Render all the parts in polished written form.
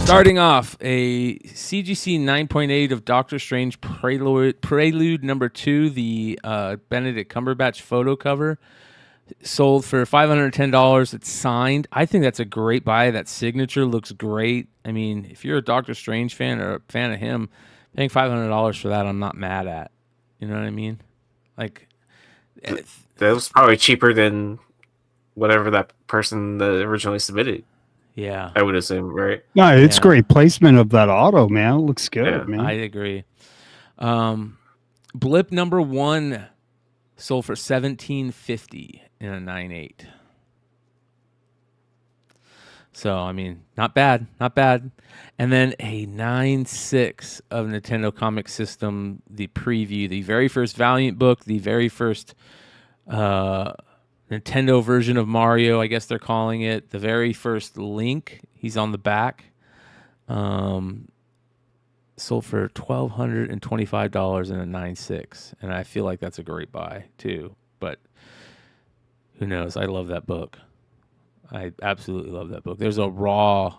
Starting off, a CGC 9.8 of Doctor Strange Prelude number 2, the Benedict Cumberbatch photo cover, sold for $510. It's signed. I think that's a great buy. That signature looks great. I mean, if you're a Doctor Strange fan or a fan of him, paying $500 for that, I'm not mad at. You know what I mean? Like, that was probably cheaper than whatever that person that originally submitted. Yeah, I would assume, right? No, it's great placement of that auto, man. It looks good, man. I agree. Blip number 1 sold for $1,750 in a 9.8. So, I mean, not bad. And then a 9.6 of Nintendo Comic System, the preview, the very first Valiant book, the very first Nintendo version of Mario, I guess they're calling it. The very first Link, he's on the back. Sold for $1,225 in a 9.6. And I feel like that's a great buy, too. But who knows? I love that book. I absolutely love that book. There's a raw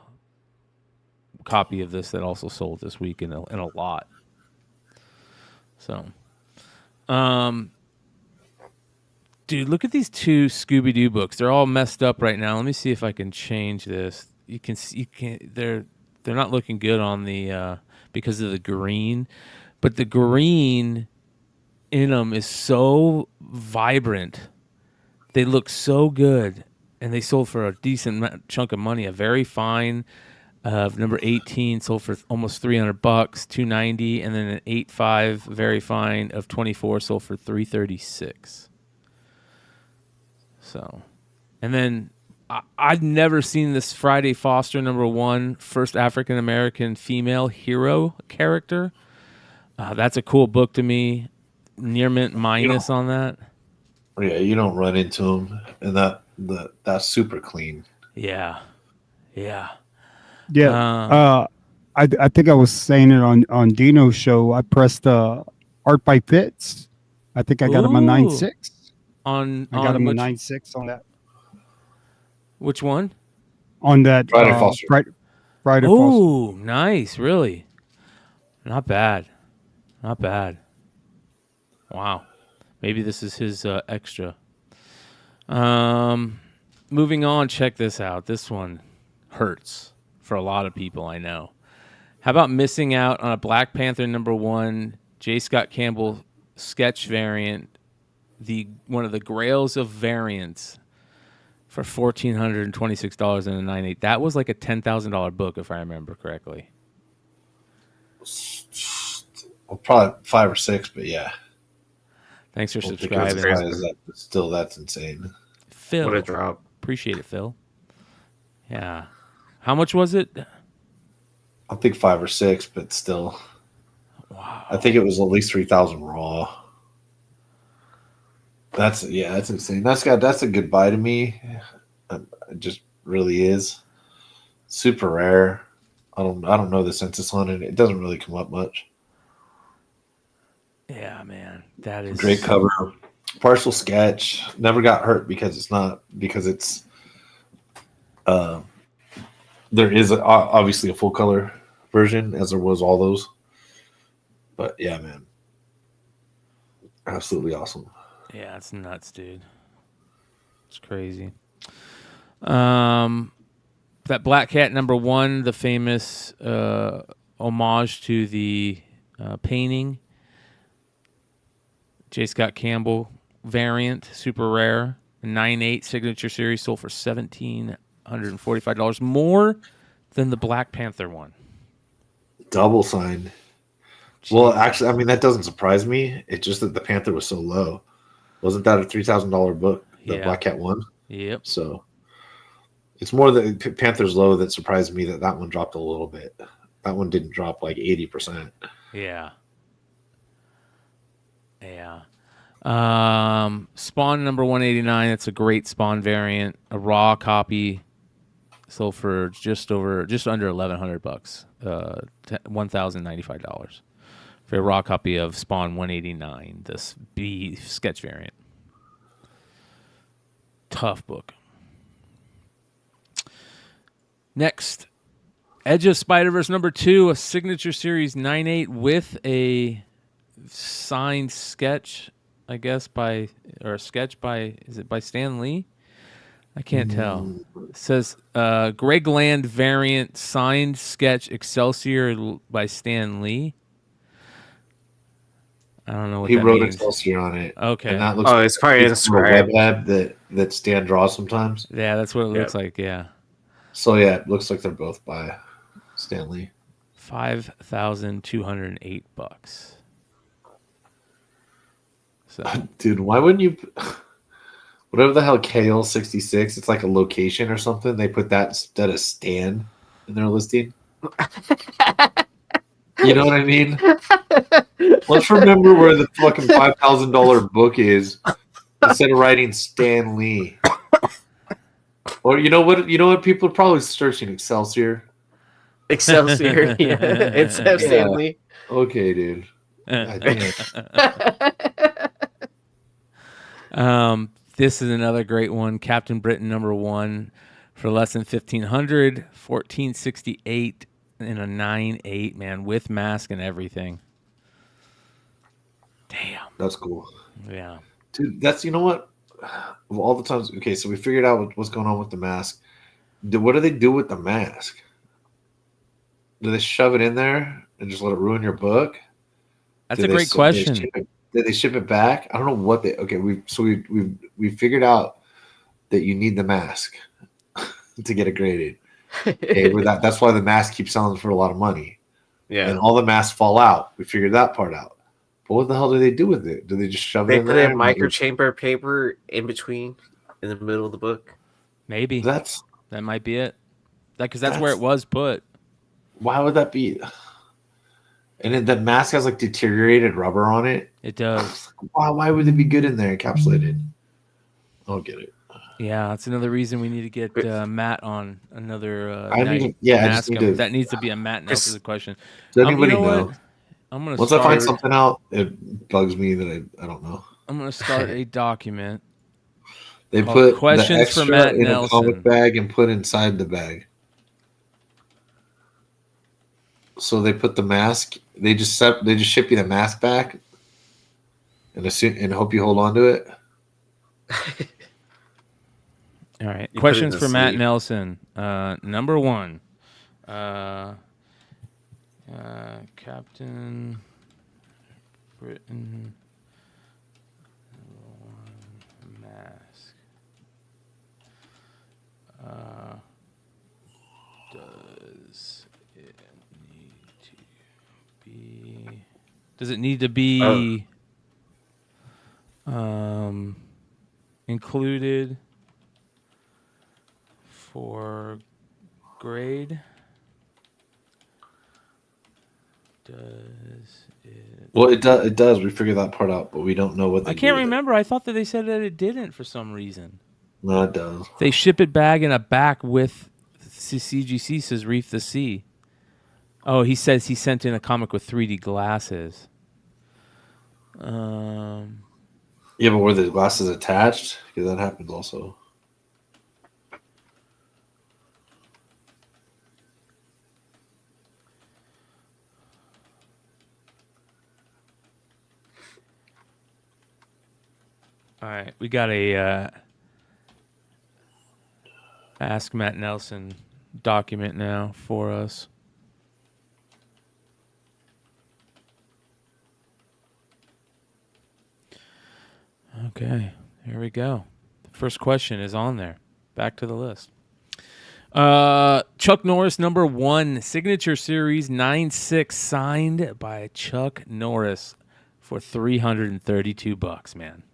copy of this that also sold this week in a lot. So, dude, look at these 2 Scooby-Doo books. They're all messed up right now. Let me see if I can change this. You can see, they're not looking good on the because of the green, but the green in them is so vibrant. They look so good, and they sold for a decent chunk of money. A very fine number 18 sold for almost $300, $290, and then an 8.5 very fine of 24 sold for $336. So, and then I've never seen this Friday Foster number 1, first African American female hero character. That's a cool book to me. Near mint minus on that. Yeah, you don't run into them, and that's super clean. Yeah. I think I was saying it on Dino's show. I pressed Art by Fitz. I think I got him a 9.6. I got him a 9.6 on that. Which one? On that Friday Foster. Friday Foster. Oh, nice. Really? Not bad. Wow. Maybe this is his extra. Moving on, check this out. This one hurts for a lot of people, I know. How about missing out on a Black Panther number 1, J. Scott Campbell sketch variant, one of the grails of variants, for $1,426 in a 9.8. That was like a $10,000 book, if I remember correctly. Well, probably 5 or 6, but yeah. Thanks for subscribing. That's insane. Phil, what a drop! Appreciate it, Phil. Yeah, how much was it? I think 5 or 6, but still. Wow. I think it was at least 3,000 raw. That's insane. That's a good buy to me. It just really is super rare. I don't know the census on it. It doesn't really come up much. Yeah, man, that is great cover. Partial sketch. Never got hurt because it's there is obviously a full color version, as there was all those. But yeah, man, absolutely awesome. Yeah, it's nuts, dude. It's crazy. That Black Cat number 1, the famous homage to the painting. J. Scott Campbell variant, super rare. 9.8 signature series sold for $1,745, more than the Black Panther one. Double signed. Jeez. Well, actually, I mean, that doesn't surprise me. It's just that the Panther was so low. Wasn't that a $3,000 book, the Black Cat one? Yep. So it's more that Panther's low that surprised me that one dropped a little bit. That one didn't drop like 80%. Yeah. Spawn number 189. That's a great Spawn variant. A raw copy sold for just under $1,100, $1,095 for a raw copy of Spawn 189. This B sketch variant. Tough book. Next, Edge of Spider-Verse #2, a signature series 9/8 with a signed sketch, I guess, is it by Stan Lee? I can't tell. It says Greg Land variant signed sketch Excelsior by Stan Lee. I don't know what he that wrote means. Excelsior on it. Okay. And that looks it's probably a inscribed. web lab that Stan draws sometimes. Yeah, that's what it looks like. Yeah. So yeah, it looks like they're both by Stan Lee. $5,208. So, dude, why wouldn't you? Whatever the hell KL66, it's like a location or something. They put that instead of Stan in their listing. You know what I mean? Let's remember where the fucking $5,000 book is instead of writing Stan Lee. Or you know what? You know what? People are probably searching Excelsior. Excelsior. Yeah. It's Stan Lee. Okay, dude. This is another great one. Captain Britain #1 for less than $1,500, $14.68 in a 9/8, man, with mask and everything. Damn. That's cool. Yeah. Dude, you know what? Of all the times, okay, so we figured out what's going on with the mask. What do they do with the mask? Do they shove it in there and just let it ruin your book? That's a great question. Did they ship it back? I don't know what they. Okay, we figured out that you need the mask to get it graded. Okay, that's why the mask keeps selling for a lot of money. Yeah, and all the masks fall out. We figured that part out. But what the hell do they do with it? Do they just shove it in there? They put a microchamber paper in between, in the middle of the book. Maybe that might be it. Because that's where it was put. Why would that be? And then the mask has like deteriorated rubber on it. It does. Why would it be good in there, encapsulated? I don't get it. Yeah, that's another reason we need to get Matt on another. That needs to be a Matt Nelson question. Does anybody know? I'm gonna. Once I find something out, it bugs me that I don't know. I'm gonna start a document. They put questions the extra for Matt in Nelson. a comic bag and put inside the bag. So they put the mask. They just ship you the mask back, and hope you hold on to it. All right. Questions for Matt Nelson. #1. Captain Britain mask. Does it need to be included for grade? Well, it does. We figured that part out, but we don't know what. I can't remember. I thought that they said that it didn't for some reason. No, it does. They ship it bag in a back with CGC says Reef the Sea. Oh, he says he sent in a comic with 3D glasses. Yeah, but were the glasses attached? Because that happens also. All right, we got a Ask Matt Nelson document now for us. Okay, here we go. The first question is on there. Back to the list. Chuck Norris #1 signature series 9/6 signed by Chuck Norris for $332, man.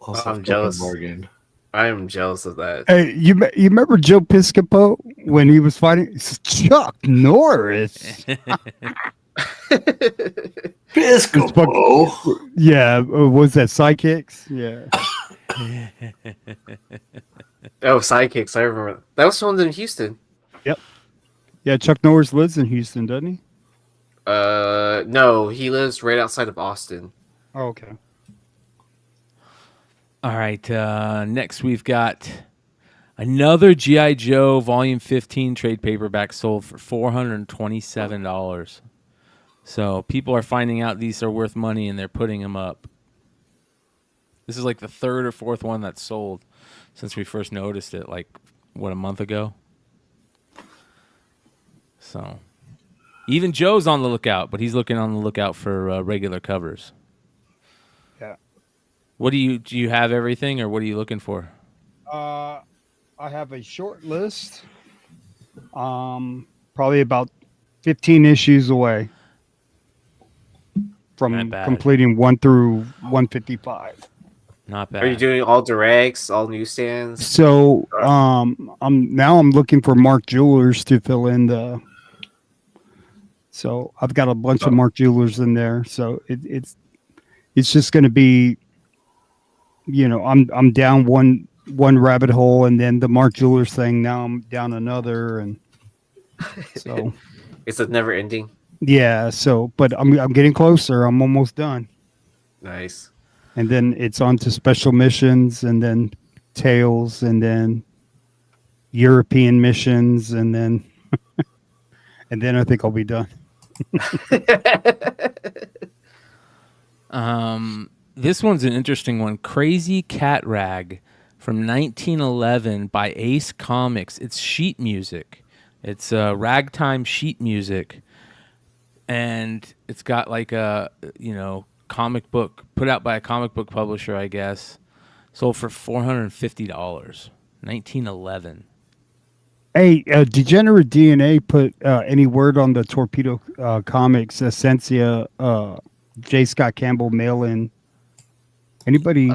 Also, I'm jealous. Morgan. I am jealous of that. Hey, you remember Joe Piscopo when he was fighting? It's Chuck Norris. Piscopo. Yeah, was that Sidekicks? Yeah. Oh, Sidekicks! I remember that was filmed in Houston. Yep. Yeah, Chuck Norris lives in Houston, doesn't he? No, he lives right outside of Austin. Oh, okay. All right. Next, we've got Another G.I. Joe Volume 15 trade paperback sold for $427. So people are finding out these are worth money and they're putting them up. This is like the third or fourth one that's sold since we first noticed it, like, what, a month ago? So even Joe's on the lookout, but he's looking on the lookout for regular covers. Yeah. What do you have everything, or what are you looking for? I have a short list. Probably about 15 issues away from Not bad. completing 1 through 155. Not bad. Are you doing all directs, all newsstands? So I'm looking for Mark Jewelers to fill in the. So I've got a bunch of Mark Jewelers in there. So it's just going to be, I'm down one rabbit hole, and then the Mark Jewelers thing. Now I'm down another, and so It's a never ending. yeah. So, but I'm getting closer. I'm almost done. Nice. And then it's on to special missions, and then Tales, and then European missions, and then and then I think I'll be done. This one's an interesting one. Crazy Cat Rag from 1911 by Ace Comics. It's sheet music. It's ragtime sheet music, and it's got like a comic book put out by a comic book publisher, I guess. Sold for $450. 1911. Hey, Degenerate DNA put any word on the Torpedo Comics Essentia J. Scott Campbell mail-in? Anybody?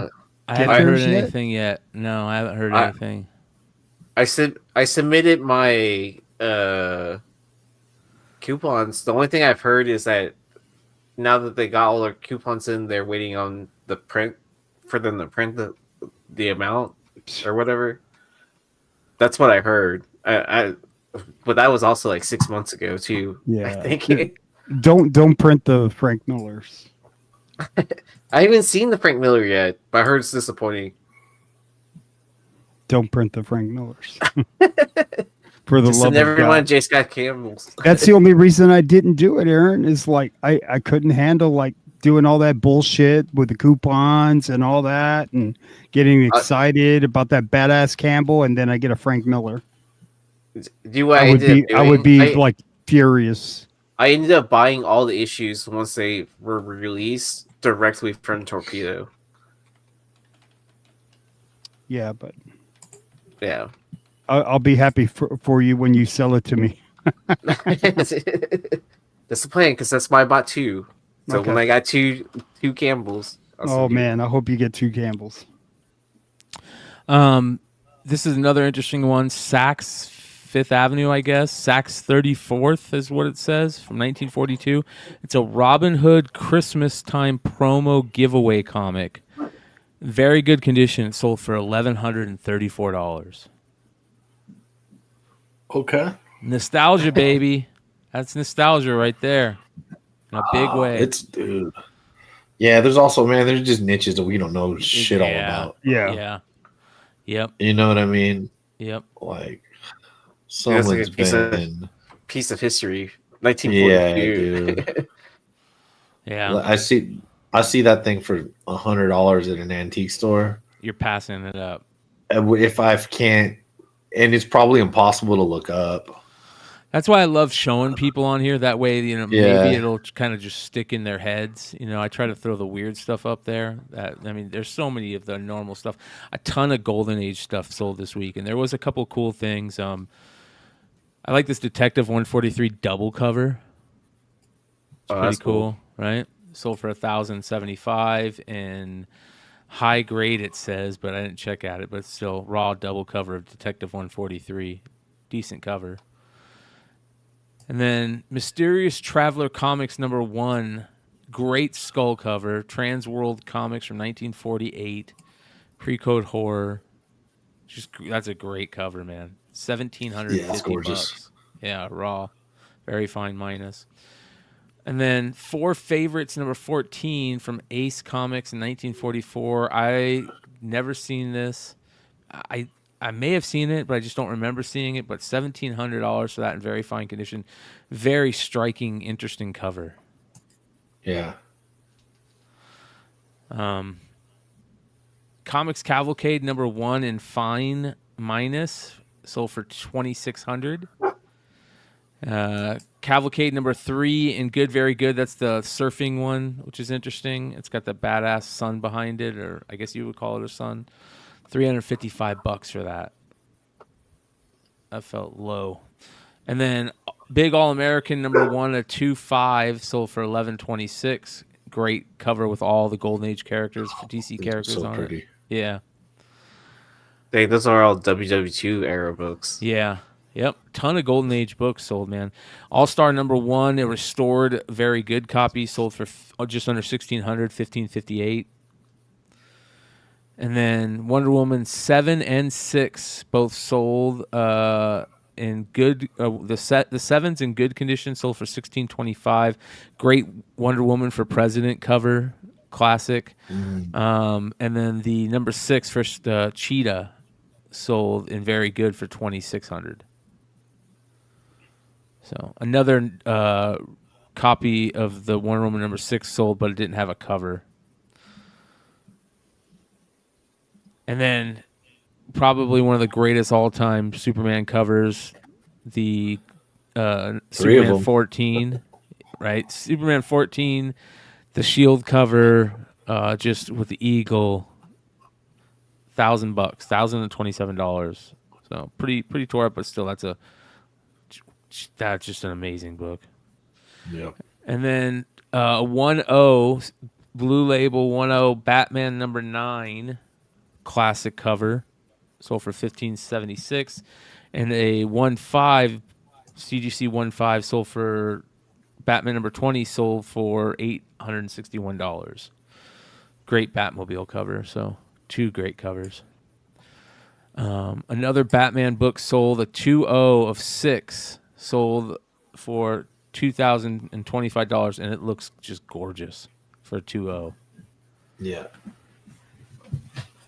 I haven't heard yet? anything yet. No, I haven't heard anything. I submitted my coupons. The only thing I've heard is that now that they got all their coupons in, they're waiting on the print for them to print the amount or whatever. That's what I heard. But that was also like 6 months ago too. Yeah. I think. Don't print the Frank Millers. I haven't seen the Frank Miller yet, but I heard it's disappointing. Don't print the Frank Millers. For the Just love never of God. mind J. Scott Campbell's. That's the only reason I didn't do it, Aaron, is like I couldn't handle like doing all that bullshit with the coupons and all that and getting excited about that badass Campbell, and then I get a Frank Miller. I would be like furious. I ended up buying all the issues once they were released directly from Torpedo. Yeah, but Yeah. I'll be happy for you when you sell it to me. That's the plan, because that's why I bought 2. So Okay. when I got two Campbells. Oh man, I hope you get 2 Campbells. This is another interesting one. Saks Fifth Avenue, I guess. Saks 34th is what it says, from 1942. It's a Robin Hood Christmas time promo giveaway comic. Very good condition. It sold for $1,134. Okay. Nostalgia, baby. That's nostalgia right there. In a big way. Dude. Yeah, there's also, man, there's just niches that we don't know shit all about. Yeah. Yep. You know what I mean? Yep. Like, That's someone's like a piece of history. 1942. Yeah, dude. Yeah. I see that thing for $100 at an antique store. You're passing it up. If I can't, and it's probably impossible to look up. That's why I love showing people on here. That way, maybe it'll kind of just stick in their heads. I try to throw the weird stuff up there. There's so many of the normal stuff. A ton of Golden Age stuff sold this week, and there was a couple cool things. I like this Detective 143 double cover. It's pretty cool, right? Sold for $1,075 and high grade, it says, but I didn't check at it. But it's still raw double cover of Detective 143, decent cover. And then Mysterious Traveler Comics #1, great skull cover. Transworld Comics from 1948, pre-code horror. That's a great cover, man. $1,750. Yeah, raw, very fine minus. And then Four Favorites #14 from Ace Comics in 1944. I never seen this. I I may have seen it, but I just don't remember seeing it. But $1,700 for that in very fine condition. Very striking, interesting cover. Yeah. Comics Cavalcade #1 in fine minus sold for $2,600. Cavalcade #3 in good, very good. That's the surfing one, which is interesting. It's got the badass sun behind it, or I guess you would call it a sun. $355 for that. That felt low. And then Big All American #1 at 2.5 sold for $11.26. Great cover with all the Golden Age characters, DC characters so on pretty. it. Yeah. Dang, those are all WW2 era books. Yeah. Yep. Ton of Golden Age books sold, man. All-Star #1, a restored, very good copy, sold for just under $1,600, $1,558. And then Wonder Woman 7 and 6 both sold in good. The 7's in good condition, sold for $1,625. Great Wonder Woman for President cover, classic. And then the #6 for Cheetah sold in very good for $2,600. So another copy of the Wonder Woman #6 sold, but it didn't have a cover. And then probably one of the greatest all-time Superman covers, the Superman 14, right? Superman 14, the Shield cover, just with the eagle, $1,000, $1,027. So pretty tore up, but still, that's just an amazing book. Yeah. And then 1.0 Blue Label 1.0 Batman #9 classic cover sold for $1,576, and a 1.5 CGC 1.5 sold for Batman #20 sold for $861. Great Batmobile cover, so 2 great covers. Another Batman book sold, a 2.0 of 6 sold for $2,025, and it looks just gorgeous for a 2.0. Yeah.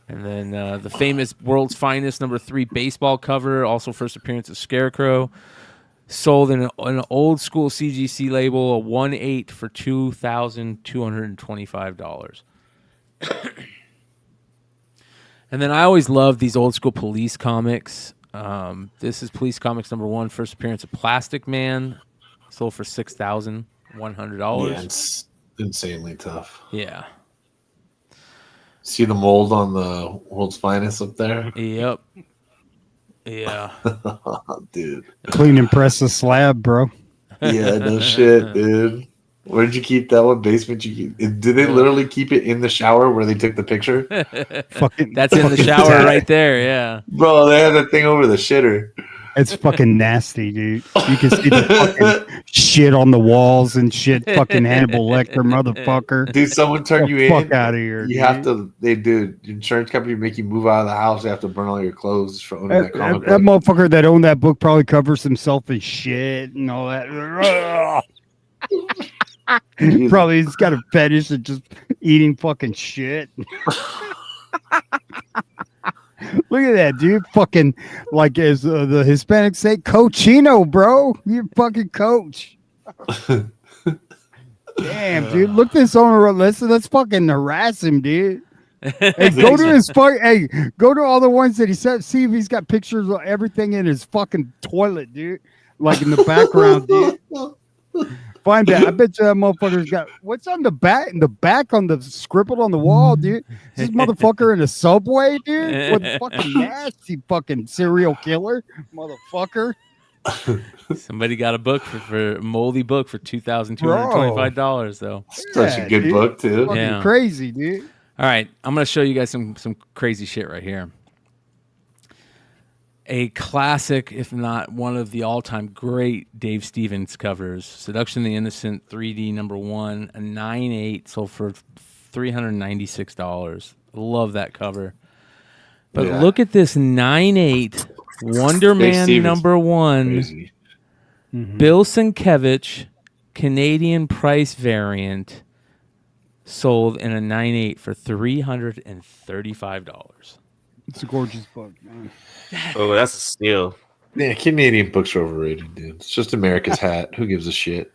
And then the famous World's Finest #3 baseball cover, also first appearance of Scarecrow, sold in an old school CGC label, a 1.8 for $2,225. And then I always loved these old school Police comics. This is Police Comics #1, first appearance of Plastic Man, sold for $6,100. Yeah, it's insanely tough. Yeah. See the mold on the World's Finest up there? Yep. Yeah. Dude. Clean and press the slab, bro. Yeah, no shit, dude. Where did you keep that one? Basement? Did they literally keep it in the shower where they took the picture? Fucking, That's in the shower right there, yeah. Bro, they had that thing over the shitter. it's fucking nasty, dude. You can see the fucking shit on the walls and shit. Fucking Hannibal Lecter, motherfucker. Dude, someone turned you Fuck in. out of here. You dude. have to. They do. The insurance company make you move out of the house. They have to burn all your clothes for owning that comic That book. motherfucker that owned that book probably covers himself in shit and all that. Probably he's got a fetish of just eating fucking shit. Look at that, dude. Fucking, like, as the Hispanics say, cochino, bro. You fucking coach. Damn, dude. Look this owner. Let's fucking harass him, dude. Hey, go to his hey, go to all the ones that he said. See if he's got pictures of everything in his fucking toilet, dude. Like in the background, dude. Find that. I bet you that motherfucker's got what's on the back. In the back on the scribbled on the wall, dude. Is this motherfucker in a subway, dude? What fucking nasty fucking serial killer, motherfucker. Somebody got a book for a moldy book for $2,225 though. Such a good dude. book too. Fucking Yeah. crazy, dude. All right, I'm gonna show you guys some crazy shit right here. A classic, if not one of the all-time great Dave Stevens covers, Seduction of the Innocent 3D #1, a 9.8 sold for $396. Love that cover. But Yeah. look at this 9.8 Wonder Dave Man Stevens, #1, Crazy. Bill Sienkiewicz, Canadian price variant, sold in a 9.8 for $335. It's a gorgeous book, man. Oh, that's a steal. Yeah, Canadian books are overrated, dude. It's just America's hat. Who gives a shit?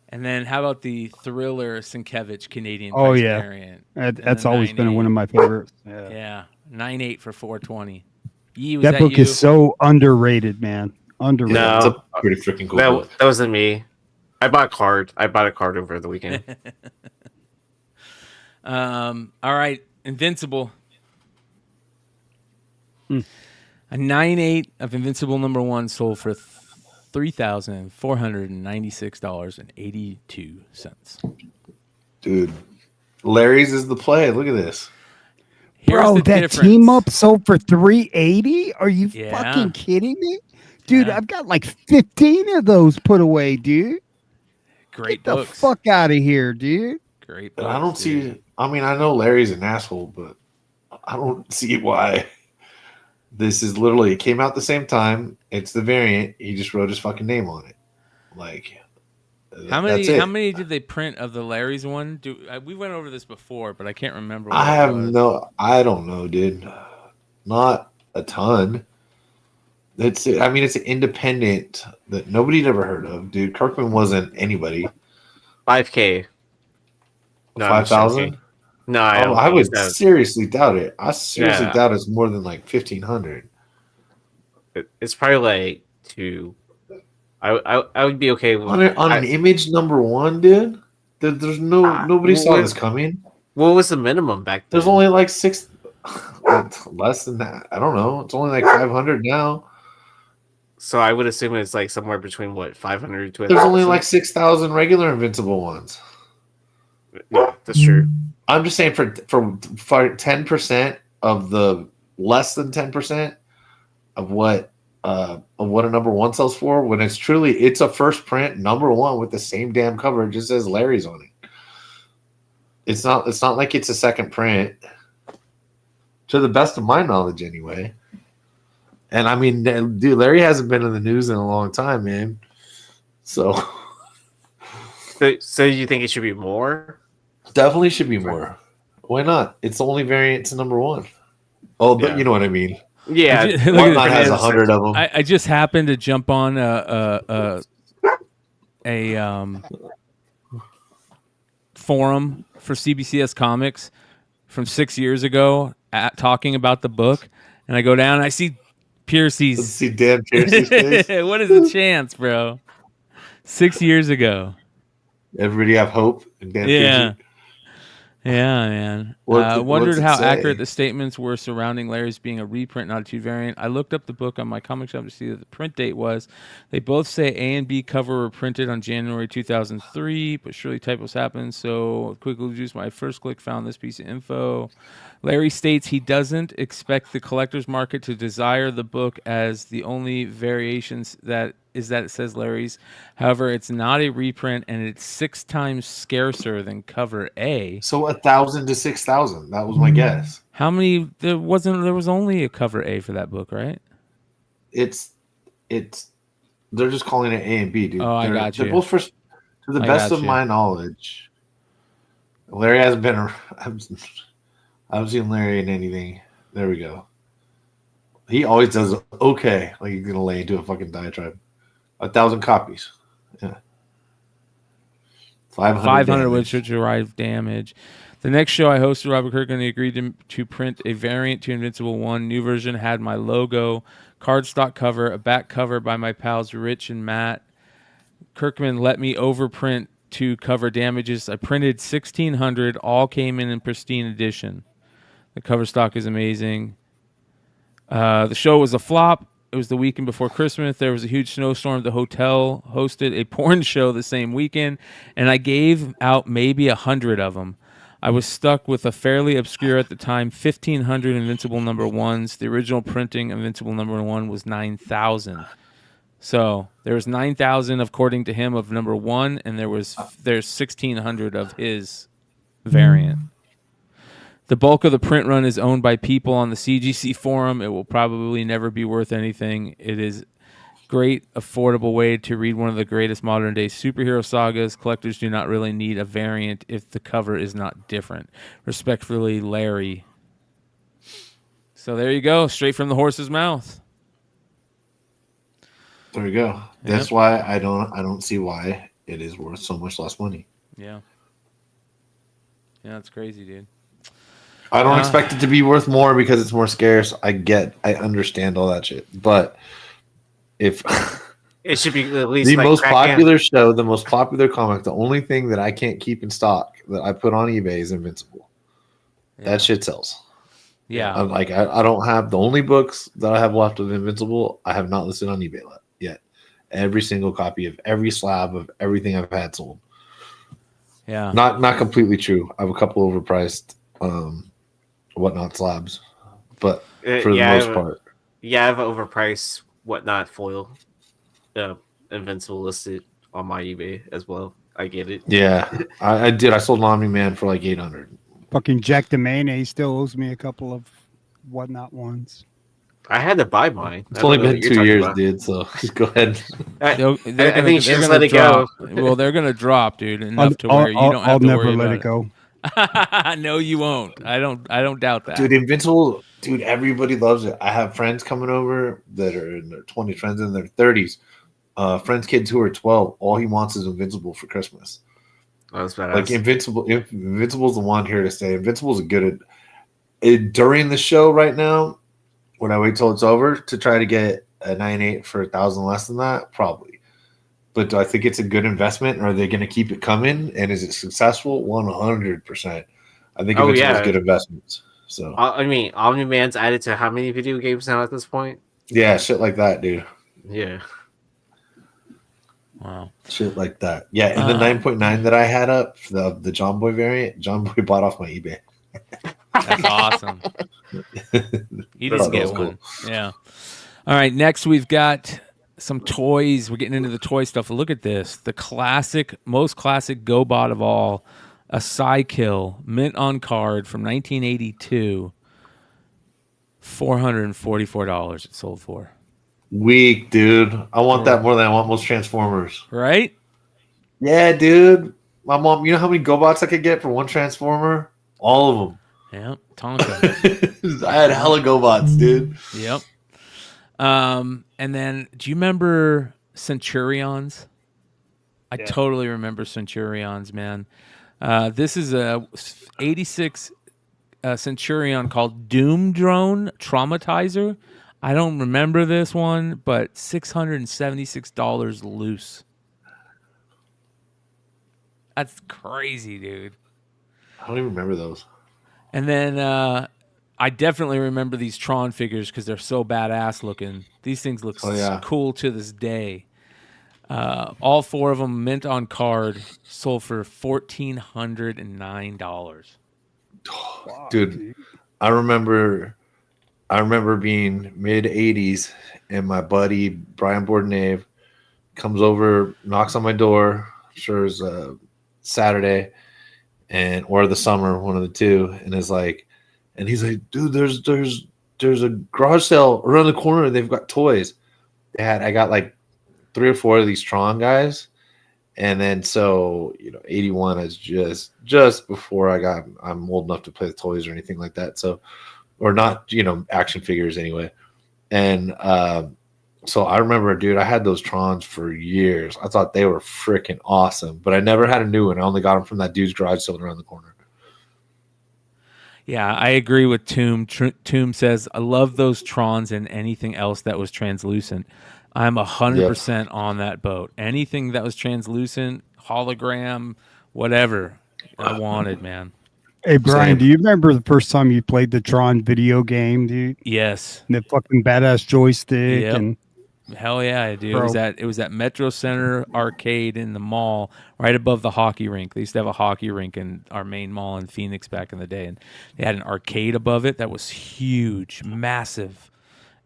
And then how about the Thriller Sienkiewicz Canadian Oh, price yeah. variant? That's always been one of my favorites. Yeah. Yeah, 9.8 for 420. Yee, was That book you? is so underrated, man. Underrated. No. It's a pretty freaking cool book. That wasn't me. I bought a card over the weekend. All right, Invincible. A 9.8 of Invincible #1 sold for $3,496.82. Dude, Larry's is the play. Look at this. Here's Bro, the that difference. team up sold for $380? Are you Yeah. fucking kidding me? Dude, Yeah. I've got like 15 of those put away, dude. Great Get the books. fuck out of here, dude. Great But books. I don't dude. see. I mean, I know Larry's an asshole, but I don't see why. This is literally, it came out the same time. It's the variant. He just wrote his fucking name on it. Like, How that's it. many did they print of the Larry's one? We went over this before, but I can't remember. What I it have was. I don't know, dude. Not a ton. It's an independent that nobody'd ever heard of, dude. Kirkman wasn't anybody. 5K. No, I'm just 5,000? joking. No, I don't. I think would it's seriously doubt it. I seriously Yeah. doubt it's more than like 1,500. It's probably like 2. I would be okay with On an image #1, dude. There's nobody saw this coming. What was the minimum back then? There's only like 6, less than that. I don't know. It's only like 500 now. So I would assume it's like somewhere between 500 to 1,000. There's only like 6,000 regular Invincible ones. Yeah, that's true. I'm just saying for 10% of the less than 10% of what a #1 sells for, when it's a first print #1 with the same damn cover, it just says Larry's on it. It's not like it's a second print, to the best of my knowledge, anyway. And I mean, dude, Larry hasn't been in the news in a long time, man. So you think it should be more? definitely should be more. Why not? It's the only variant to #1. Oh, but Yeah. you know what I mean. Yeah, Look at Whatnot has it. 100 of them. I just happened to jump on a forum for CBCS Comics from 6 years ago talking about the book, and I go down and I see Let's Piercy's. see Dan Piercy's face. What is the chance, bro? 6 years ago. Everybody have hope in Dan Yeah. Piercy. Yeah, man. What's Wondered it how say? accurate the statements were surrounding Larry's being a reprint, not a 2 variant. I looked up the book on my comic shop to see what the print date was. They both say A and B cover were printed on January 2003, but surely typos happen. So quickly juice my first click found this piece of info. Larry states he doesn't expect the collector's market to desire the book, as the only variations that it says Larry's. However, it's not a reprint, and it's 6 times scarcer than cover A. So 1,000 to 6,000. That was my guess. How many? There was only a cover A for that book, right? It's they're just calling it A and B, dude. Oh, I got They're you. both first. To the I best got of you. my knowledge, Larry hasn't been. I haven't seen Larry in anything. There we go. He always does okay. Like he's gonna lay into a fucking diatribe. 1,000 copies. Yeah. 500 which would derive damage. The next show I hosted, Robert Kirkman, he agreed to print a variant to Invincible 1. New version had my logo, cardstock cover, a back cover by my pals Rich and Matt. Kirkman let me overprint to cover damages. I printed 1,600. All came in pristine edition. The cover stock is amazing. The show was a flop. It was the weekend before Christmas. There was a huge snowstorm. The hotel hosted a porn show the same weekend, and I gave out maybe 100 of them. I was stuck with a fairly obscure at the time 1,500 Invincible '1s. The original printing of Invincible #1 was 9,000. So there was 9,000 according to him of #1, and there's 1,600 of his variant. The bulk of the print run is owned by people on the CGC forum. It will probably never be worth anything. It is Great, affordable way to read one of the greatest modern-day superhero sagas. Collectors do not really need a variant if the cover is not different. Respectfully, Larry. So there you go, straight from the horse's mouth. There you go. That's why I don't see why it is worth so much less money. Yeah. Yeah, that's crazy, dude. I don't expect it to be worth more because it's more scarce. I understand all that shit. But if It should be at least the like most cracking- popular show, the most popular comic, the only thing that I can't keep in stock that I put on eBay is Invincible. Yeah. That shit sells. Yeah. I'm like, I don't have the only books that I have left of Invincible. I have not listed on eBay yet. Every single copy of every slab of everything I've had sold. Yeah. Not completely true. I have a couple overpriced whatnot slabs, but for the most part. Yeah, I have an overpriced whatnot foil Invincible listed on my eBay as well. I get it. Yeah, I did. I sold Omni Man for like 800. Fucking Jack the Mayonnaise still owes me a couple of whatnot ones. I had to buy mine. It's only been 2 years, dude. So just go ahead. I think you should let it drop. go. Well, they're gonna drop, dude, enough to where you don't have I'll to never worry let about it go. No, you won't. I don't doubt that. Dude, Invincible, dude, everybody loves it. I have friends coming over that are in their 20s, friends in their 30s, friends, kids who are 12. All he wants is Invincible for Christmas. Oh, that's badass. Like Invincible's the one here to stay. Invincible's a good during the show right now. When I wait till it's over to try to get a 9.8 for 1,000 less than that, probably. But do I think it's a good investment? Or are they going to keep it coming? And is it successful? 100%. I think Invincible's good investments. So I mean, Omni-Man's added to how many video games now at this point? yeah, shit like that, dude. Yeah. Wow. Shit like that. Yeah, and the 9.9 that I had up, the John Boy variant, John Boy bought off my eBay. That's awesome. You just get one. Cool. Yeah. All right. Next, we've got some toys. We're getting into the toy stuff. Look at this. The most classic GoBot of all, a Psykill, mint on card from 1982. $444 it sold for. Weak, dude. I want that more than I want most Transformers. Right? Yeah, dude. My mom, you know how many GoBots I could get for one Transformer? All of them. Yeah, Tonka. I had hella GoBots, dude. Yep. And then, do you remember Centurions? I totally remember Centurions, man. This is a 86 Centurion called Doom Drone Traumatizer. I don't remember this one, but $676 loose. That's crazy, dude. I don't even remember those. And then I definitely remember these Tron figures because they're so badass looking. These things look cool to this day. All four of them mint on card, sold for $1,409. Dude, I remember being mid 80s and my buddy Brian Bourdonnais comes over, knocks on my door. I'm sure it's Saturday or the summer, one of the two, and he's like, dude, there's a garage sale around the corner and they've got toys. I got like 3 or 4 of these Tron guys. And then, 81 is just before I'm old enough to play with toys or anything like that. So, or not, action figures anyway. And so I remember, dude, I had those Trons for years. I thought they were freaking awesome, but I never had a new one. I only got them from that dude's garage sale around the corner. Yeah, I agree with Tomb. Tomb says, I love those Trons and anything else that was translucent. I'm 100% on that boat. Anything that was translucent, hologram, whatever, I wanted, man. Hey, Brian, do you remember the first time you played the Tron video game, dude? Yes. The fucking badass joystick. Yep. And hell yeah, I do. Bro. It was at Metro Center Arcade in the mall, right above the hockey rink. They used to have a hockey rink in our main mall in Phoenix back in the day, and they had an arcade above it that was huge, massive.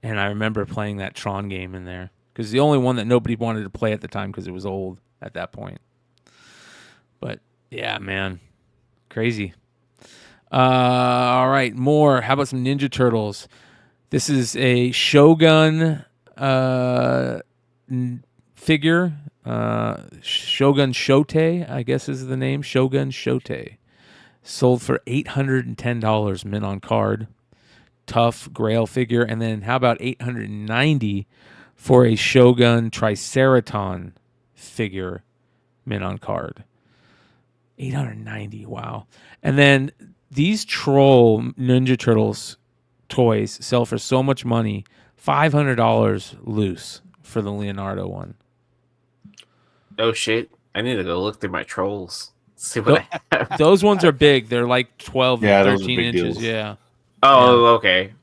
And I remember playing that Tron game in there because the only one that nobody wanted to play at the time because it was old at that point. But yeah, man, crazy. All right, more. How about some Ninja Turtles? This is a Shogun figure, Shogun Shote, I guess is the name. Shogun Shote. Sold for $810 mint on card. Tough Grail figure. And then how about $890 for a Shogun Triceraton figure mint on card? $890, wow. And then these Troll Ninja Turtles toys sell for so much money, $500 loose for the Leonardo one. Oh shit! I need to go look through my trolls. See what I have. Those ones are big. They're like 12, Yeah, those are 13 big inches. deals. Yeah. Oh, okay.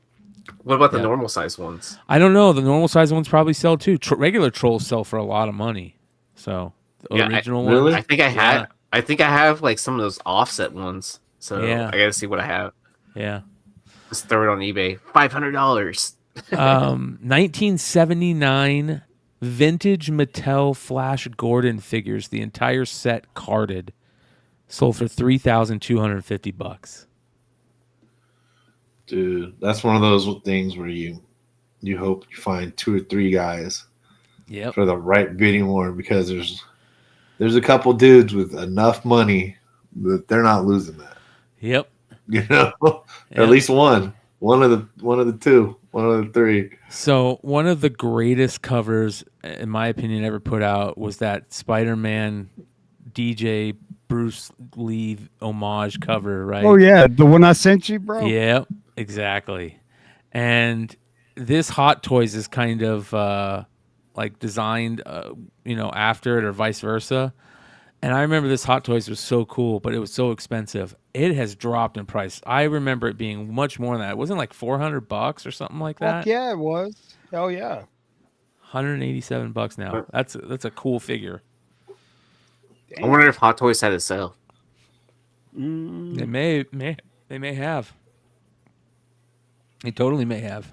What about the Yeah. normal size ones? I don't know. The normal size ones probably sell too. Regular trolls sell for a lot of money. So the Yeah, original really? ones. I think I had. Yeah. I think I have like some of those offset ones. So Yeah. I gotta see what I have. Yeah. Just throw it on eBay. $500. 1979 vintage Mattel Flash Gordon figures, the entire set carded, sold for $3,250. Dude, that's one of those things where you hope you find 2 or 3 guys Yep. for the right bidding war, because there's a couple dudes with enough money that they're not losing that. Yep. You know, Yep. at least one of the 2, one of the 3. So one of the greatest covers, in my opinion, ever put out was that Spider-Man DJ Bruce Lee homage cover, right? Oh yeah, the one I sent you, bro. Yep, exactly. And this Hot Toys is kind of like designed, after it or vice versa. And I remember this Hot Toys was so cool, but it was so expensive. It has dropped in price. I remember it being much more than that. It wasn't like $400 or something like that. Fuck yeah, it was. Hell yeah. $187 now. That's a cool figure. I wonder if Hot Toys had a sale. They may have. They totally may have.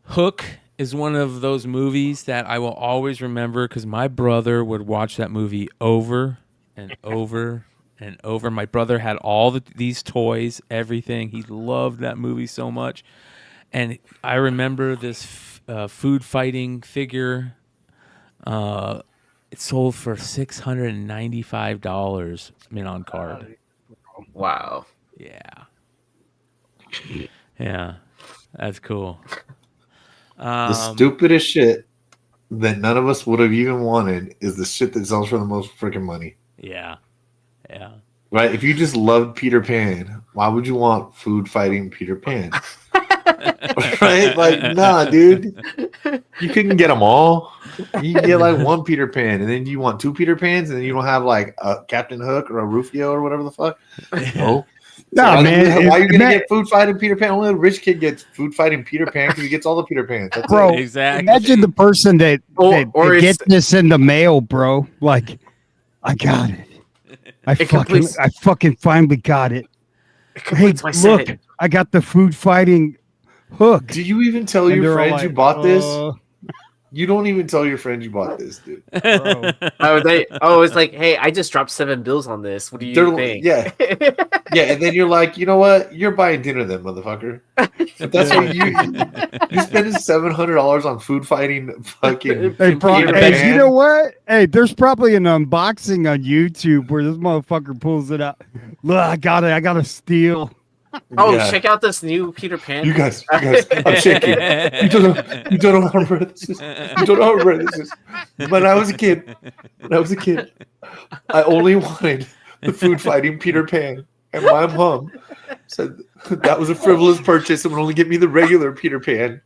Hook is one of those movies that I will always remember because my brother would watch that movie over and over and over. My brother had all these toys, everything. He loved that movie so much. And I remember this food fighting figure. It sold for $695 mint on card. Wow. Yeah. Yeah. That's cool. The stupidest shit that none of us would have even wanted is the shit that sells for the most freaking money. Yeah. Yeah. Right? If you just loved Peter Pan, why would you want food fighting Peter Pan? Right? Like, nah, dude. You couldn't get them all. You can get like one Peter Pan, and then you want 2 Peter Pans, and then you don't have like a Captain Hook or a Rufio or whatever the fuck. No. Nah, man. Why are you gonna get food fighting Peter Pan? Only the rich kid gets food fighting Peter Pan because he gets all the Peter Pans. That's Bro, it. Exactly. Imagine the person that Or gets it's- this in the mail, bro. Like, I got it. I completes- fucking finally got it. It Hey, completes my look, set. I got the food fighting Hook. Do you even tell And your they're all friends you like, bought this? You don't even tell your friends you bought this, dude. bro. It's like, hey, I just dropped 7 bills on this. What do you They're- think? yeah. Yeah, and then you're like, you know what? You're buying dinner then, motherfucker. If that's what you're spending $700 on food fighting fucking Hey, Peter hey, Pan. you know what? Hey, there's probably an unboxing on YouTube where this motherfucker pulls it out. Look, I got it. I got to steal. Oh, Yeah. check out this new Peter Pan. You guys, I'm shaking. You don't know how rare this is. You don't know how rare this is. When I was a kid, I only wanted the food fighting Peter Pan. And my mom said that was a frivolous purchase and would only get me the regular Peter Pan.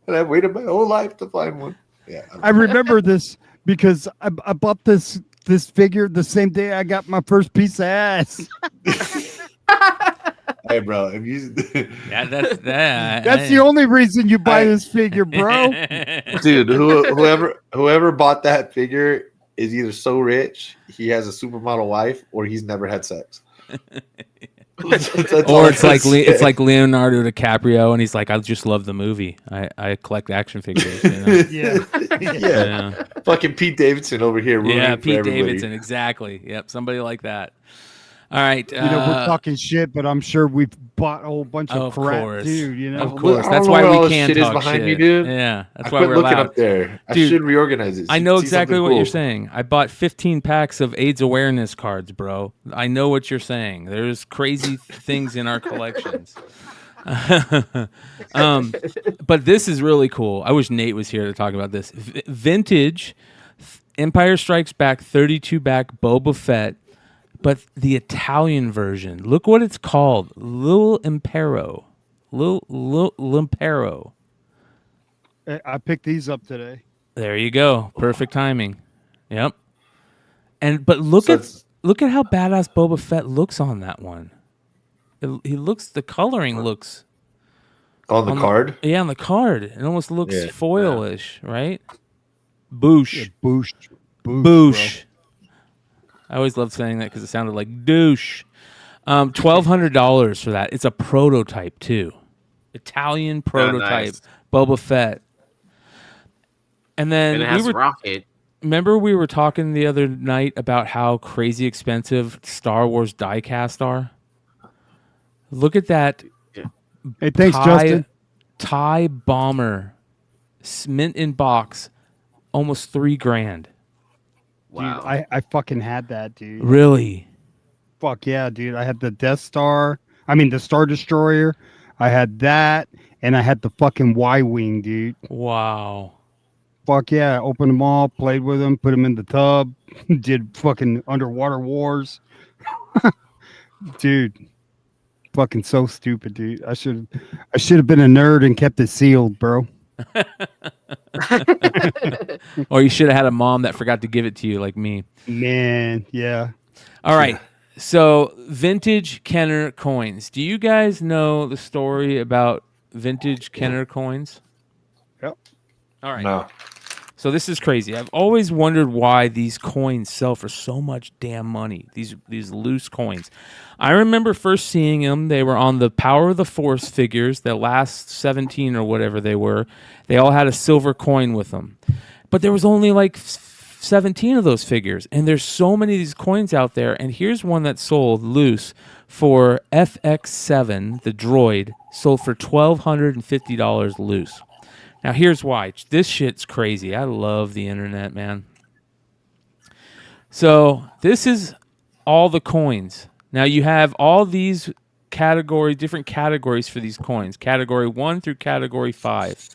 And I waited my whole life to find one. Yeah. I remember this because I bought this figure the same day I got my first piece of ass. Hey, bro, if you, Yeah, that's that. That's the only reason you buy this figure, bro. dude, whoever bought that figure is either so rich he has a supermodel wife, or he's never had sex. That's all Or I it's gotta like say. it's like Leonardo DiCaprio, and he's like, I just love the movie. I collect action figures. You know? Yeah. Fucking Pete Davidson over here. ruining Yeah, it for Pete everybody. Davidson, exactly. Yep, somebody like that. All right. We're talking shit, but I'm sure we've bought a whole bunch of crap course. too. You know, Of course. I don't That's know why where all we this can shit is talk behind me, shit. dude. Yeah, that's I why quit we're looking allowed. up there. I Dude, should reorganize it. I know See exactly something what cool. you're saying. I bought 15 packs of AIDS awareness cards, bro. I know what you're saying. There's crazy things in our collections. But this is really cool. I wish Nate was here to talk about this. Vintage Empire Strikes Back 32 back Boba Fett, but the Italian version. Look what it's called. Lil Impero. Lil Impero. I picked these up today. There you go. Perfect timing. Yep. But look So at it's how badass Boba Fett looks on that one. The coloring looks on the card. yeah, on the card. It almost looks Yeah. foil-ish, right? Boosh. Boosh. Boosh. I always loved saying that because it sounded like douche. $1,200 for that. It's a prototype too. Italian prototype. nice. Boba Fett. And then And it has Rocket. remember we were talking the other night about how crazy expensive Star Wars diecast are? Look at that Hey, thanks, Justin. TIE bomber, mint in box, almost $3,000. Wow. Dude, I fucking had that, dude. Really? Fuck yeah, dude. I had the Death Star. I mean, the Star Destroyer. I had that, and I had the fucking Y-Wing, dude. Wow. Fuck yeah. I opened them all, played with them, put them in the tub, did fucking underwater wars. Dude. Fucking so stupid, dude. I should have been a nerd and kept it sealed, bro. Or you should have had a mom that forgot to give it to you like me. Man, yeah. All right. So, vintage Kenner coins. Do you guys know the story about vintage Kenner coins? Yep. All right. No. So this is crazy. I've always wondered why these coins sell for so much damn money. These loose coins. I remember first seeing them. They were on the Power of the Force figures, the last 17 or whatever they were. They all had a silver coin with them. But there was only like 17 of those figures. And there's so many of these coins out there. And here's one that sold loose for FX7, the droid, sold for $1,250 loose. Now, here's why. This shit's crazy. I love the internet, man. So, this is all the coins. Now, you have all these different categories for these coins. Category 1 through Category 5.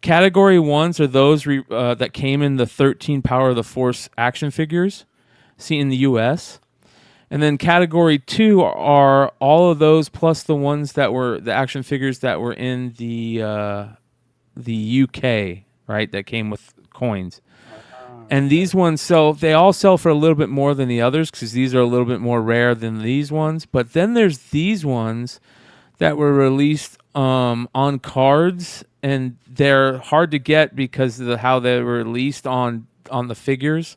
Category 1s are those that came in the 13 Power of the Force action figures, see in the U.S., and then Category 2 are all of those plus the ones that were the action figures that were in the UK, right, that came with coins. And these ones they all sell for a little bit more than the others because these are a little bit more rare than these ones. But then there's these ones that were released on cards, and they're hard to get because of how they were released on the figures.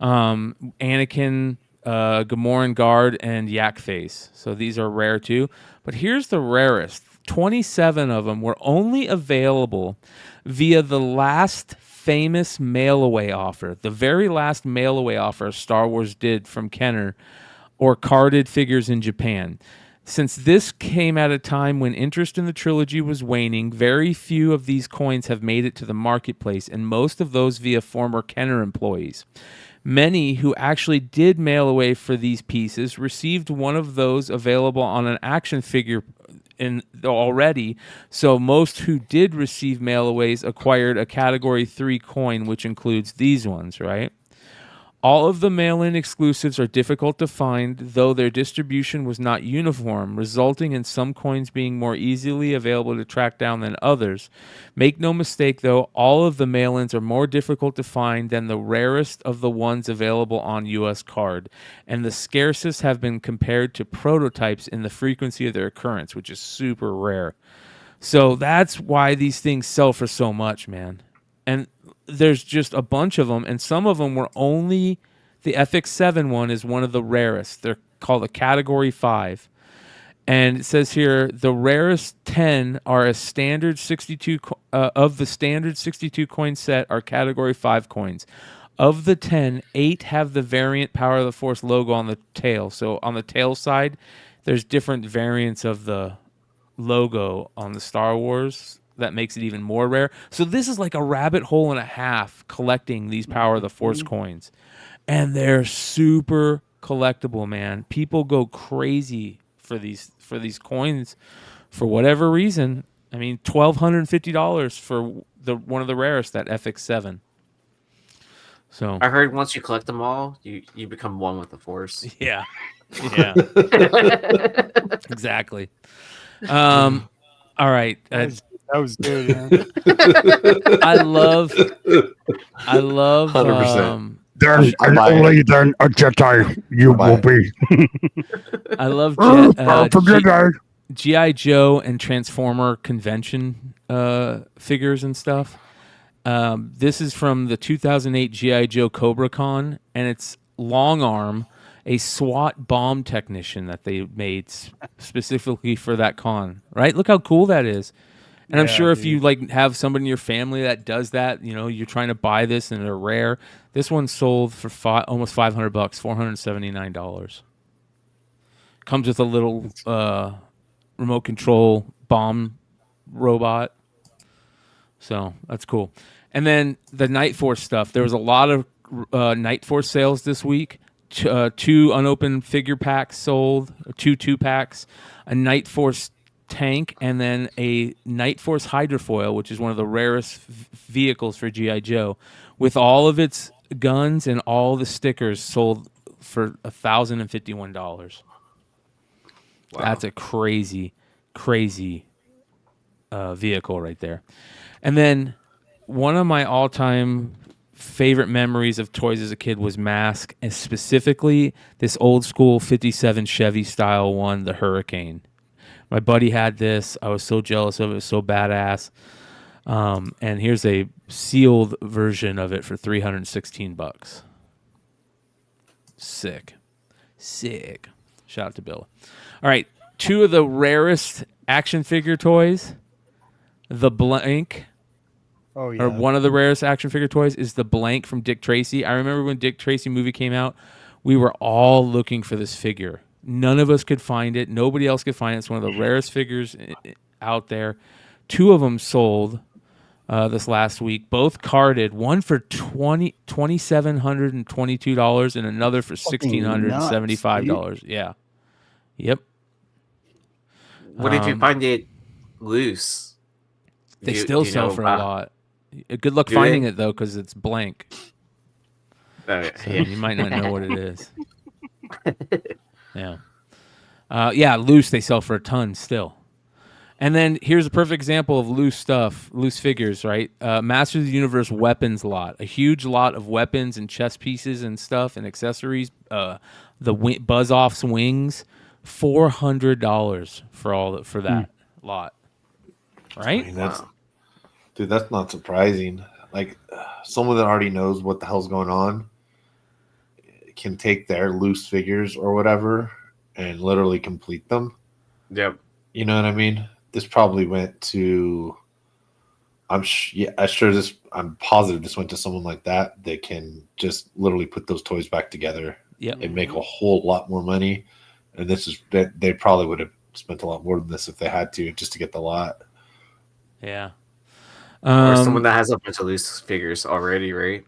Anakin, Gamoran Guard, and Yak Face. So these are rare too. But here's the rarest. 27 of them were only available via the last famous mail-away offer, the very last mail-away offer Star Wars did from Kenner, or carded figures in Japan. Since this came at a time when interest in the trilogy was waning, very few of these coins have made it to the marketplace, and most of those via former Kenner employees. Many who actually did mail away for these pieces received one of those available on an action figure already, so most who did receive mailaways acquired a Category 3 coin, which includes these ones, right? All of the mail-in exclusives are difficult to find, though their distribution was not uniform, resulting in some coins being more easily available to track down than others. Make no mistake, though, all of the mail-ins are more difficult to find than the rarest of the ones available on U.S. card, and the scarcest have been compared to prototypes in the frequency of their occurrence, which is super rare. So that's why these things sell for so much, man. And there's just a bunch of them, and some of them were only the FX7 one is one of the rarest. They're called a Category 5. And it says here the rarest 10 are a standard 62 of the standard 62 coin set are Category 5 coins. Of the 10, 8 have the variant Power of the Force logo on the tail. So on the tail side, there's different variants of the logo on the Star Wars that makes it even more rare. So this is like a rabbit hole and a half collecting these Power of the Force coins. And they're super collectible, man. People go crazy for these coins for whatever reason. I mean, $1,250 for one of the rarest, that FX7. So I heard once you collect them all, you become one with the Force. yeah, exactly. All right. That was good. Yeah. I love. 100%. Then only then a Jedi you will be. I love Forget that. G.I. Joe and Transformer convention figures and stuff. This is from the 2008 G.I. Joe Cobra Con, and it's Long Arm, a SWAT bomb technician that they made specifically for that con. Right? Look how cool that is. And I'm sure if you like have somebody in your family that does that, you know, you're trying to buy this and they're rare. This one sold for almost $500, $479. Comes with a little remote control bomb robot. So that's cool. And then the Night Force stuff. There was a lot of Night Force sales this week. 2 unopened figure packs sold, 2 packs, a Night Force tank, and then a Night Force hydrofoil, which is one of the rarest vehicles for G.I. Joe, with all of its guns and all the stickers sold for $1,051. Wow. That's a crazy vehicle right there. And then one of my all-time favorite memories of toys as a kid was Mask, and specifically this old school 57 Chevy style one, the Hurricane. My buddy had this. I was so jealous of it. It was so badass. And here's a sealed version of it for $316. Sick. Shout out to Bill. All right, 2 of the rarest action figure toys. The Blank. Oh yeah. Or one of the rarest action figure toys is the Blank from Dick Tracy. I remember when Dick Tracy movie came out, we were all looking for this figure. None of us could find it. Nobody else could find it. It's one of the rarest figures out there. 2 of them sold this last week, both carded. One for $2,722 and another for $1,675. Yeah. Yep. What if you find it loose? They still sell for a lot. Good luck finding it though, because it's blank. So you might not know what it is. Yeah. Loose they sell for a ton still. And then here's a perfect example of loose stuff, loose figures, right? Masters of the Universe weapons lot. A huge lot of weapons and chess pieces and stuff and accessories. The Buzz-Off's wings, $400 for that lot. Right? I mean, that's not surprising. Like, someone that already knows what the hell's going on can take their loose figures or whatever and literally complete them. Yep. You know what I mean? This probably went to. I'm positive this went to someone like that that can just literally put those toys back together. Yep. And make a whole lot more money. And they probably would have spent a lot more than this if they had to, just to get the lot. Yeah. Or someone that has a bunch of loose figures already, right?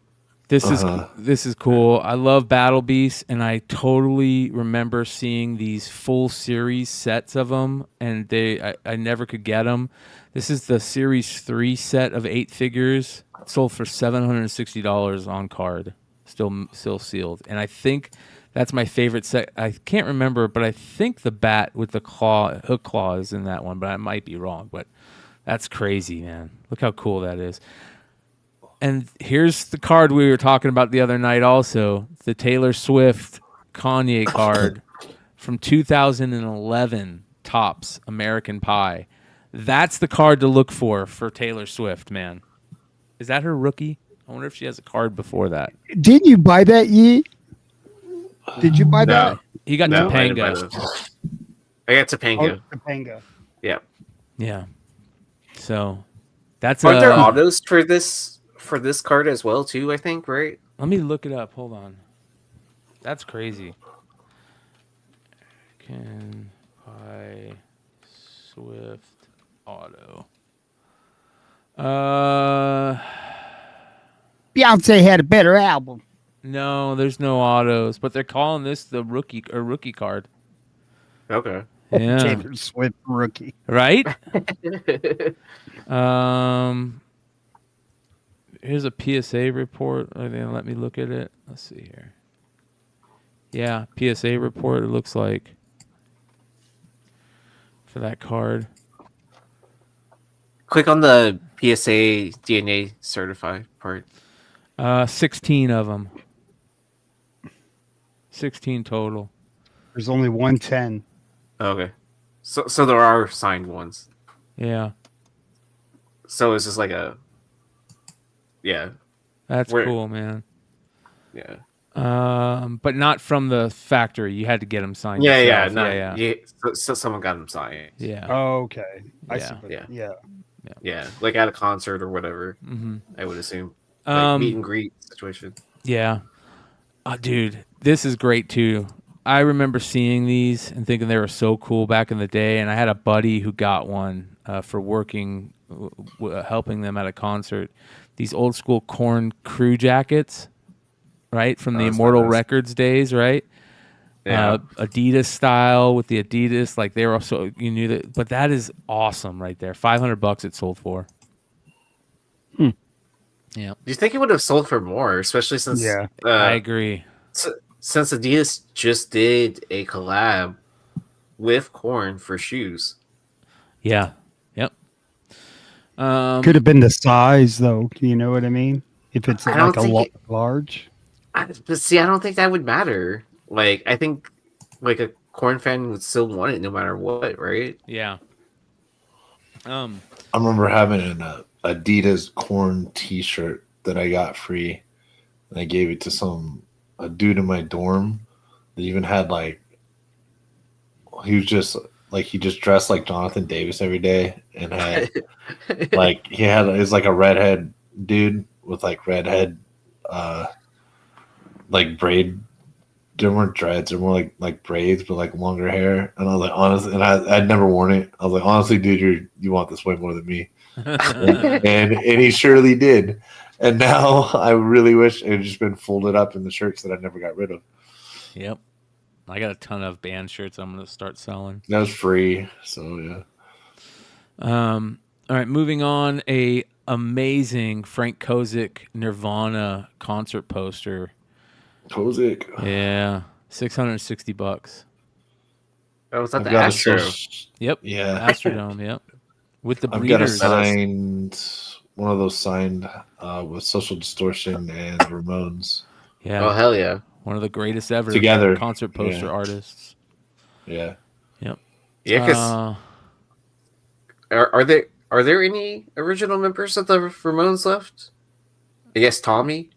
This is cool. I love Battle Beasts, and I totally remember seeing these full series sets of them, and I never could get them. This is the Series 3 set of 8 figures. It sold for $760 on card, still sealed. And I think that's my favorite set. I can't remember, but I think the bat with the hook claw is in that one, but I might be wrong. But that's crazy, man. Look how cool that is. And here's the card we were talking about the other night also, the Taylor Swift Kanye card from 2011, Topps American Pie. That's the card to look for Taylor Swift, man. Is that her rookie? I wonder if she has a card before that. Didn't you buy that, Yee? Did you buy that? He got Topanga. I got Topanga. Oh, Topanga. Yeah. Yeah. So that's Aren't there autos for this card as well too, I think, right? Let me look it up. Hold on. That's crazy. Can buy Swift Auto. Beyonce had a better album. No, there's no autos, but they're calling this the rookie card. Okay. Yeah. Taylor Swift rookie. Right? Here's a PSA report. Are they gonna let me look at it? Let's see here. Yeah, PSA report. It looks like for that card. Click on the PSA DNA certified part. 16 of them. 16 total. There's only 110. Okay. So there are signed ones. Yeah, So it's just like a. Yeah. that's Where- cool, man. Yeah. But not from the factory. You had to get them signed. Yeah. yourself. No, yeah. So someone got them signed. Yeah. Oh, okay. I Yeah. see. What- Yeah. Yeah. Yeah. Like at a concert or whatever, Mm-hmm. I would assume. Like meet Um, and greet situation. yeah. Dude, this is great too. I remember seeing these and thinking they were so cool back in the day, and I had a buddy who got one for working, helping them at a concert. These old school Korn crew jackets, right from the that's Immortal badass. Records days, right? Yeah. Adidas style with the Adidas, like they were also, you knew that, but that is awesome right there. $500 it sold for. Yeah, Do you think it would have sold for more, especially since Yeah. I agree. since Adidas just did a collab with Korn for shoes? Yeah, yep. Could have been the size, though. You know what I mean? If it's I don't like a think large. But see, I don't think that would matter. Like, I think like a Korn fan would still want it no matter what, right? Yeah. I remember having an Adidas Corn T-shirt that I got free, and I gave it to a dude in my dorm that even had he just dressed like Jonathan Davis every day and had it was like a redhead dude with like redhead like braid. They weren't dreads, they're more like braids, but like longer hair. And I was like, honestly, and I'd never worn it. I was like, honestly, dude, you want this way more than me. and he surely did. And now I really wish it had just been folded up in the shirts that I never got rid of. Yep. I got a ton of band shirts I'm going to start selling. That was free, so yeah. All right, moving on. A amazing Frank Kozik Nirvana concert poster. Kozik. Yeah, $660. That was at I've the got a Astro. Yep. Yeah. Astrodome. Yep. With the I've got a breeders. one of those signed with Social Distortion and Ramones. Yeah. Oh hell yeah! One of the greatest ever Together. concert poster Yeah. artists. Yeah. Yep. Yeah, because are there any original members of the Ramones left? I guess Tommy,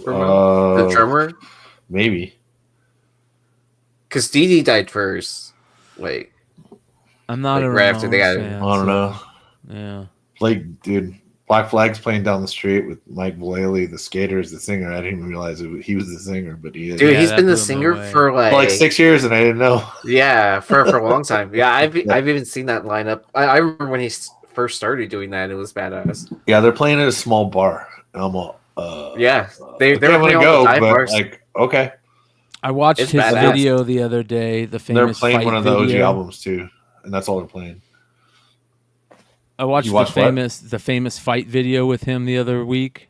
Ramone, the drummer, Maybe. because Dee Dee died first. Like, I'm not Like, a right after they Ramones got- fan, I don't so- know. Yeah. Like, dude, Black Flag's playing down the street with Mike Vallely, the skater, is the singer. I didn't even realize he was the singer, but he is. dude, Yeah, he's that been the blew me singer away. for For like 6 years, and I didn't know. yeah, for a long time. Yeah, I've even seen that lineup. I remember when he first started doing that. It was badass. Yeah, they're playing at a small bar. And I'm all, Yeah, I they think I'm were gonna playing all go, the dive but bars. like, okay, I watched It's his badass. video the other day. The they're famous playing fight one of the OG video. albums too, and that's all they're playing. I watched You the watched what? famous fight video with him the other week.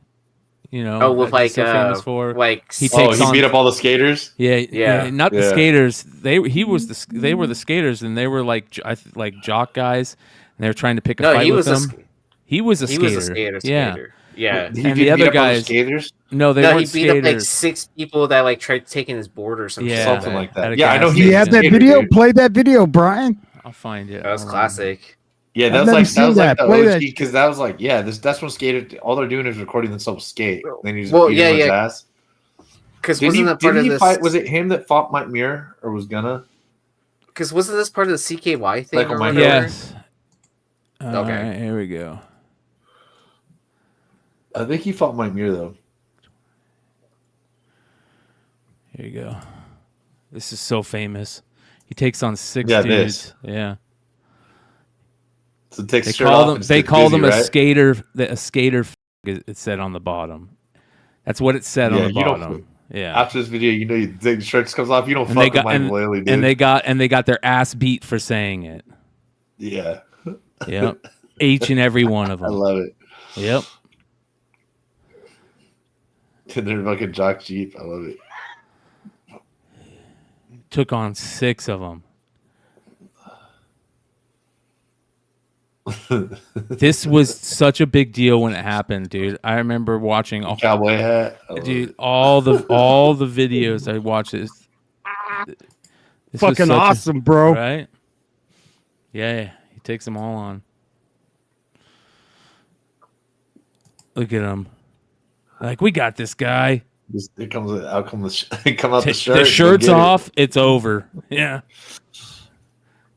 You know, Oh, with that he's so famous for. like He Oh, takes he on- beat up all the skaters. Yeah, Yeah. not the Yeah. skaters. They were the skaters, and they were like like jock guys, and they were trying to pick a no, fight he with was him. He was a he skater. was a skater. Yeah, Yeah. He And beat the other up all guys- skaters, no, they No, he weren't beat up like skaters. 6 people that like tried taking his board or something. Yeah. something like at that. a Yeah, I know gas he Do you was a have that skater, video? dude. Play that video, Brian. I'll find it. That was Hold on. classic. Yeah, I've that was never like seen the that. Play that OG because that was like that's when skater. All they're doing is recording themselves skate. Then you just Well, beat yeah, him with his yeah. ass. Because Did wasn't he, that part did of he this? fight? Was it him that fought Mike Muir or was gonna? Because wasn't this part of the CKY thing? Like or on my- whatever? Yes. Okay. All right, here we go. I think he fought Mike Muir though. Here you go. This is so famous. He takes on 6 Yeah, dudes. this. Yeah. So take They shirt call off them. and They stick call busy, them a right? skater. A skater. It said on the bottom. That's what it said on Yeah, the you don't- bottom. Yeah. After this video, you know, you take the shirt comes off. You don't And they fuck with got Mike Whaley, dude. and they got their ass beat for saying it. Yeah, Yep. Each and every one of I them. love it. Yep. And they're fucking jock jeep. I love it. Took on 6 of them. This was such a big deal when it happened, dude. I remember watching Cowboy hat. I love dude it. all the videos I watched. This was Fucking such a- awesome, bro. right? Yeah, he takes them all on. Look at him. Like, we got this guy. It comes out. Come out the shirt. The shirt's Get it. off. It's over. Yeah.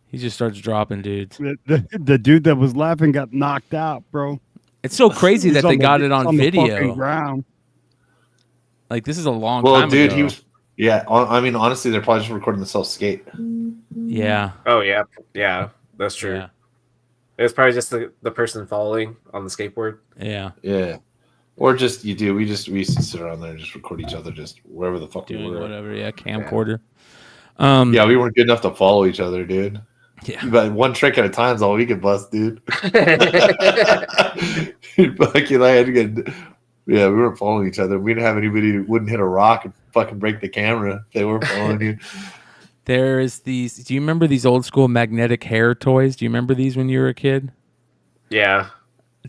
He just starts dropping dudes. The dude that was laughing got knocked out, bro. It's so crazy He's that they got it he's on the fucking video. ground. Like, this is a long Well, time dude, ago. he was. Yeah, I mean, honestly, they're probably just recording themselves skate. Yeah. Oh yeah, yeah, that's true. Yeah. It was probably just the person falling on the skateboard. Yeah. Yeah, or just we used to sit around there and just record each other, just wherever the fuck we Doing were. whatever. Yeah. Camcorder. Yeah, we weren't good enough to follow each other, dude. Yeah. But one trick at a time is all we could bust, dude. Fucking, I had to get. Yeah, we weren't following each other. We didn't have anybody who wouldn't hit a rock and fucking break the camera if they were following you. There's these. Do you remember these old school magnetic hair toys? Do you remember these when you were a kid? Yeah,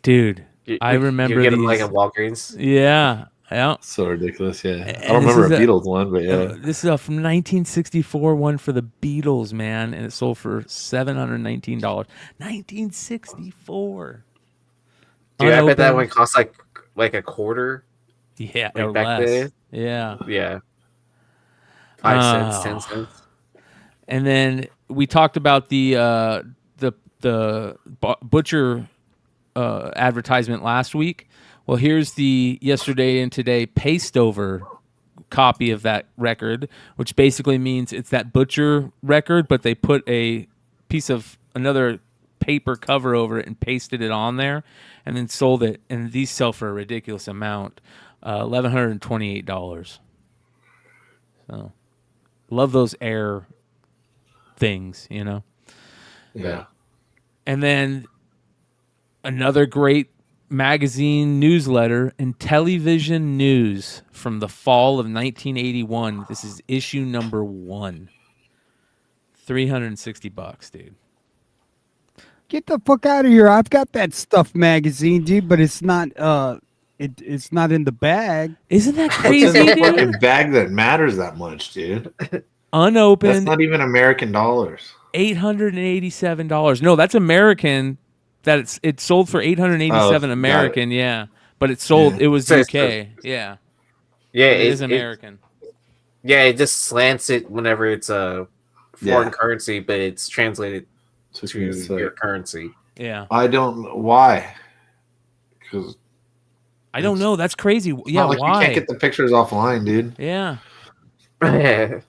Dude, I remember You get them these. like at Walgreens. Yeah. Yeah. So ridiculous, yeah. I And don't remember this a is Beatles one, but yeah. This is a from 1964 one for the Beatles, man, and it sold for $719. 1964. Dude, I bet that Unopened. one cost like a quarter. Yeah, like or back less. then. Yeah. Yeah, 5 cents, Oh. 10 cents. And then we talked about the butcher advertisement last week. Well, here's the yesterday and today paste over copy of that record, which basically means it's that butcher record, but they put a piece of another paper cover over it and pasted it on there and then sold it. And these sell for a ridiculous amount, $1,128. So love those air things, you know? Yeah. And then another great magazine newsletter, Intellivision News, from the fall of 1981. This is issue number 1. $360, dude. Get the fuck out of here! I've got that stuff magazine, dude, but it's not. It's not in the bag. Isn't that What's in crazy, the dude? fucking bag that matters that much, dude? That's Unopened, not even American dollars. $887. No, that's American. That it sold for $887 got it. American, yeah. But it sold. Yeah. It was So UK, yeah. Yeah, It is American. it just slants it whenever it's a foreign Yeah. currency, but it's translated Took to me a sec. your currency. Yeah. I don't know why. Because I don't know. That's crazy. Yeah, like why? you can't get the pictures offline, dude. Yeah. Wow.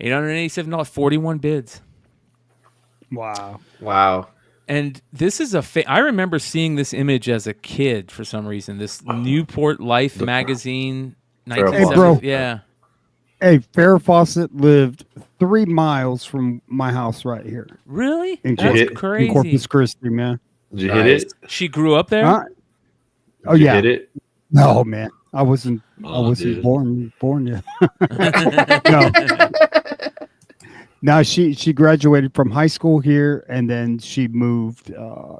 $887, 41 bids. Wow. And this is I remember seeing this image as a kid for some reason. This Newport Life magazine, Hey, 1970. bro. Yeah. Hey, Farrah Fawcett lived 3 miles from my house right here Really? in, That's hit- in crazy. Corpus Christi, man. Did you hit it? She grew up there? Huh? Oh Did you yeah. hit it? No, man. I wasn't dude. born yet. No. No, she graduated from high school here, and then she moved.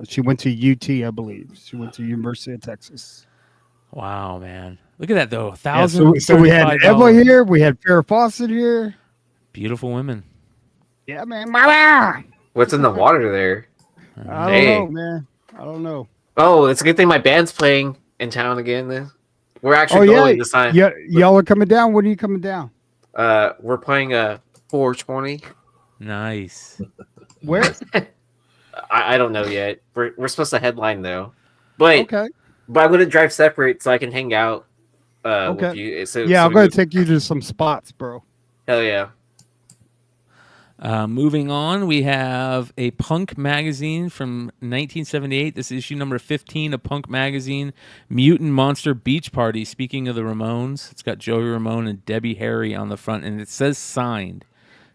She went to UT, I believe. She went to University of Texas. Wow, man. Look at that, though. Yeah, so we had $1,035. Eva here. We had Farrah Fawcett here. Beautiful women. Yeah, man. I What's in the water there? don't Hey. know, man. I don't know. Oh, it's a good thing my band's playing in town again. Then we're Oh actually yeah, going this time. yeah. Y'all are coming down. When are you coming down? We're playing a 420. Nice. Where? I don't know yet. We're supposed to headline though, but Okay. I'm gonna drive separate so I can hang out Okay. with you. So, Yeah, so I'm we going to can- take you to some spots, bro. Hell yeah. Moving on, we have a Punk magazine from 1978. This is issue number 15 of Punk magazine, Mutant Monster Beach Party. Speaking of the Ramones, it's got Joey Ramone and Debbie Harry on the front, and it says signed.